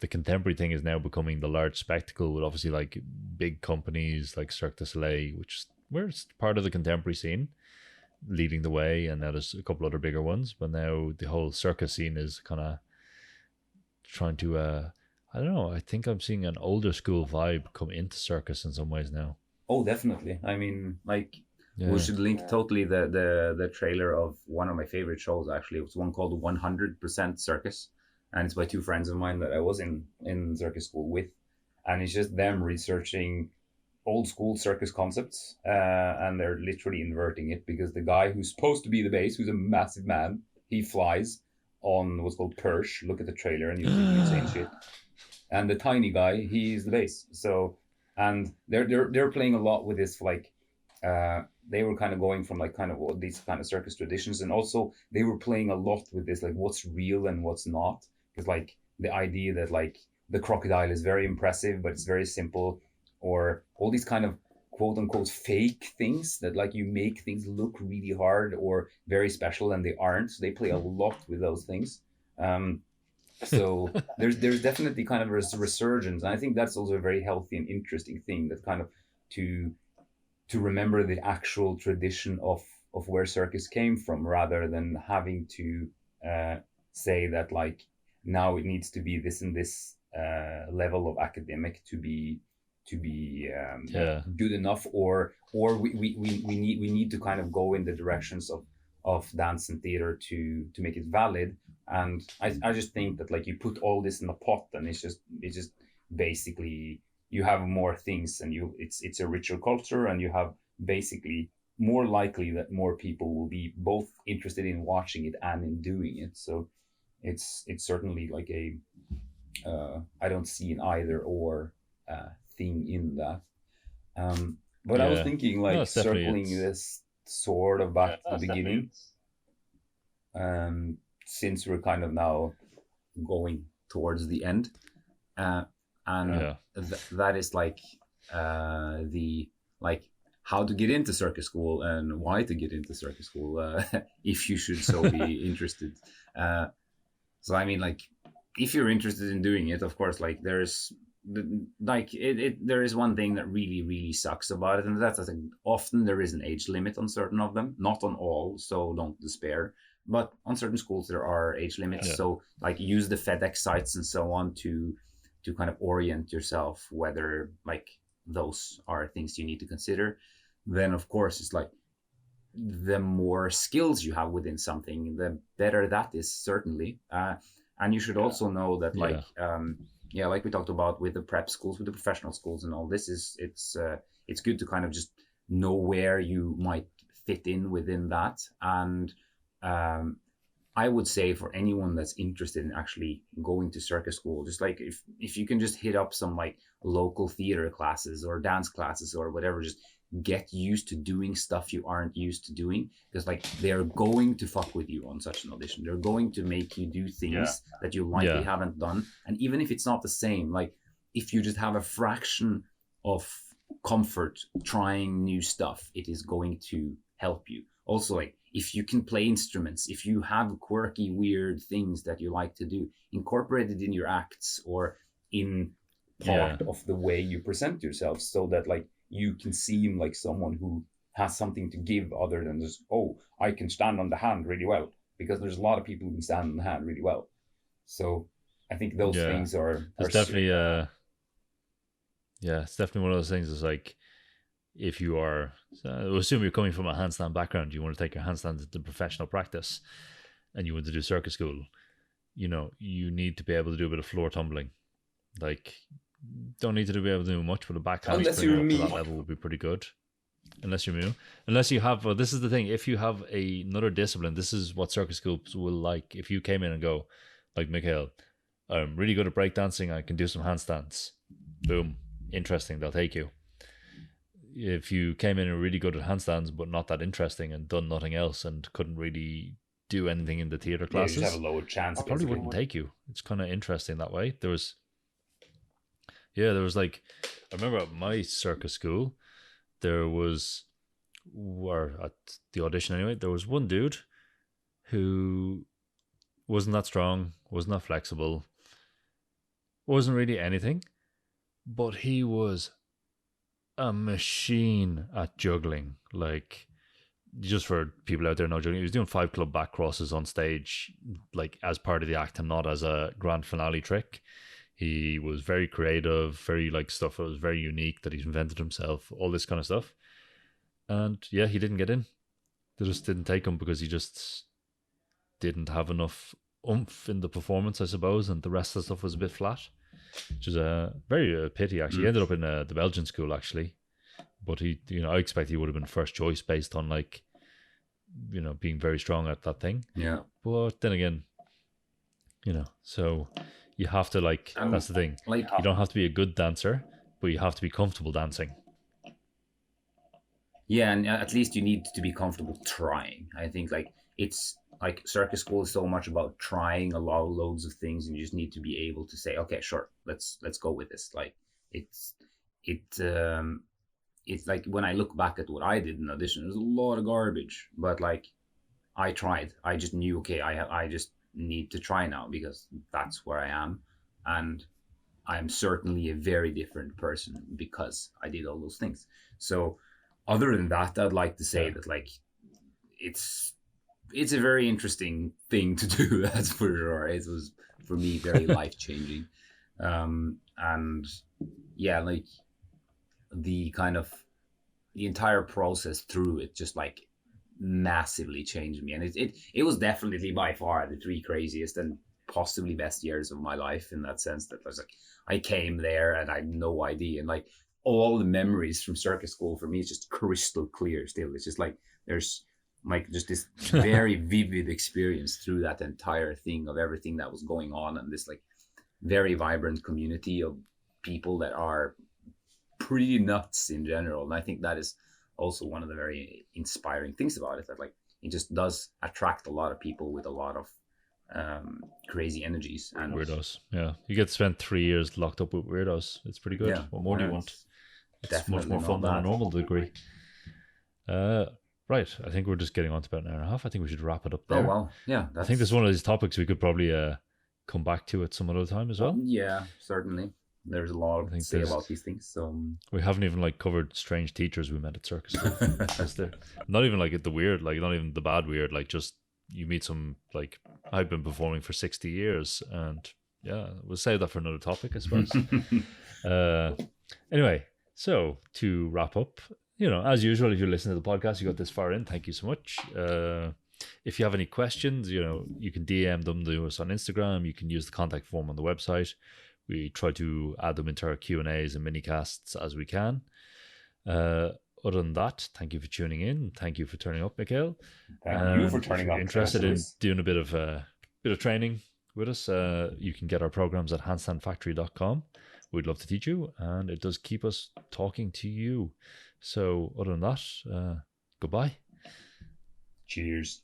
Speaker 2: The contemporary thing is now becoming the large spectacle, with obviously like big companies like Cirque du Soleil, which we're part of the contemporary scene, leading the way, and now there's a couple other bigger ones. But now the whole circus scene is kind of trying to I don't know, I think I'm seeing an older school vibe come into circus in some ways now.
Speaker 1: Oh, definitely. I mean, like, we should link totally the trailer of one of my favorite shows, actually. It was one called 100% Circus, and it's by two friends of mine that I was in circus school with, and it's just them researching old school circus concepts, and they're literally inverting it, because the guy who's supposed to be the bass, who's a massive man, he flies on what's called perch. Look at the trailer and you'll see insane shit. And the tiny guy, he's the bass. So, and they're playing a lot with this, like, they were kind of going from like kind of these kind of circus traditions, and also they were playing a lot with this, like, what's real and what's not, because like the idea that like the crocodile is very impressive but it's very simple, or all these kind of quote unquote fake things that like you make things look really hard or very special and they aren't. So they play a lot with those things. So there's definitely kind of a resurgence, and I think that's also a very healthy and interesting thing, that kind of to remember the actual tradition of where circus came from, rather than having to say that like now it needs to be this and this level of academic to be good enough, or we need to kind of go in the directions of dance and theater to make it valid. And I just think that like you put all this in a pot, and it's just basically you have more things, and it's a richer culture, and you have basically more likely that more people will be both interested in watching it and in doing it. So it's certainly like a I don't see an either or thing in that. But I was thinking, like, circling this sort of back to the beginning, since we're kind of now going towards the end, and that is like the like how to get into circus school and why to get into circus school, if you should so be interested. So I mean, like, if you're interested in doing it, of course, like there's like there is one thing that really sucks about it, and that's that often there is an age limit on certain of them, not on all, so don't despair. But on certain schools there are age limits, so like use the FedEx sites and so on to kind of orient yourself whether like those are things you need to consider. Then of course it's like the more skills you have within something, the better that is, certainly. And you should also know that like like we talked about with the prep schools, with the professional schools and all this, is it's good to kind of just know where you might fit in within that. And I would say for anyone that's interested in actually going to circus school, just like if you can just hit up some like local theater classes or dance classes or whatever, just get used to doing stuff you aren't used to doing, because like they're going to fuck with you on such an audition. They're going to make you do things that you likely haven't done, and even if it's not the same, like if you just have a fraction of comfort trying new stuff, it is going to help you. Also, like if you can play instruments, if you have quirky weird things that you like to do, incorporate it in your acts or in part of the way you present yourself, so that like you can seem like someone who has something to give other than just, oh, I can stand on the hand really well, because there's a lot of people who can stand on the hand really well. So I think those things are
Speaker 2: definitely it's definitely one of those things. Is like, if you are, assume you're coming from a handstand background, you want to take your handstand into professional practice, and you want to do circus school, you know, you need to be able to do a bit of floor tumbling. Like, don't need to be able to do much, but a back handspring up to that level would be pretty good. Unless you're new. Unless you have, well, this is the thing, if you have another discipline, this is what circus schools will like. If you came in and go, like, Mikael, I'm really good at breakdancing, I can do some handstands. Boom. Interesting, they'll take you. If you came in and really good at handstands, but not that interesting and done nothing else and couldn't really do anything in the theatre classes,
Speaker 1: you have a lower chance.
Speaker 2: I probably wouldn't take you. It's kind of interesting that way. There was like, I remember at my circus school, there was, or at the audition anyway, there was one dude who wasn't that strong, wasn't that flexible, wasn't really anything, but he was a machine at juggling. Like, just for people out there not juggling, he was doing 5 club back crosses on stage, like as part of the act and not as a grand finale trick. He was very creative, very like stuff that was very unique that he's invented himself, all this kind of stuff. And yeah, he didn't get in. They just didn't take him because he just didn't have enough oomph in the performance, I suppose, and the rest of the stuff was a bit flat, which is a very pity, actually. He ended up in the Belgian school, actually, but he, you know, I expect he would have been first choice based on, like, you know, being very strong at that thing.
Speaker 1: Yeah.
Speaker 2: But then again, you know, so you have to, like, that's the thing. Like, you don't have to be a good dancer, but you have to be comfortable dancing.
Speaker 1: Yeah, and at least you need to be comfortable trying. I think, like, it's like circus school is so much about trying loads of things, and you just need to be able to say, okay, sure, let's go with this. Like, it's like, when I look back at what I did in audition, there's a lot of garbage, but like, I tried. I just knew, okay, I just need to try now, because that's where I am, and I'm certainly a very different person because I did all those things. So other than that, I'd like to say that, like, it's a very interesting thing to do, that's for sure. It was, for me, very life-changing. And yeah, like, the entire process through it just, like, massively changed me. And it was definitely by far the 3 craziest and possibly best years of my life, in that sense that I was like, I came there and I had no idea. And like, all the memories from circus school for me is just crystal clear still. It's just like, there's like just this very vivid experience through that entire thing of everything that was going on, and this like very vibrant community of people that are pretty nuts in general. And I think that is also one of the very inspiring things about it, that like, it just does attract a lot of people with a lot of crazy energies and
Speaker 2: weirdos. Yeah, you get to spend 3 years locked up with weirdos. It's pretty good. Yeah, what more do you want? It's much more fun than a normal degree. Right, I think we're just getting on to about an hour and a half. I think we should wrap it up there.
Speaker 1: Oh, well, yeah.
Speaker 2: I think this is one of these topics we could probably come back to at some other time as well.
Speaker 1: Yeah, certainly. There's a lot to say about these things. So
Speaker 2: we haven't even like covered strange teachers we met at circus school. Not even like the weird, like not even the bad weird, like just you meet some, like, I've been performing for 60 years, and yeah, we'll save that for another topic, I suppose. Anyway, so to wrap up, you know, as usual, if you listen to the podcast, you got this far in, thank you so much. If you have any questions, you know, you can DM them to us on Instagram. You can use the contact form on the website. We try to add them into our Q&As and mini-casts as we can. Other than that, thank you for tuning in. Thank you for turning up, Mikael.
Speaker 1: Thank you for turning up.
Speaker 2: Interested in doing a bit of training with us, you can get our programs at handstandfactory.com. We'd love to teach you, and it does keep us talking to you. So other than that, goodbye.
Speaker 1: Cheers.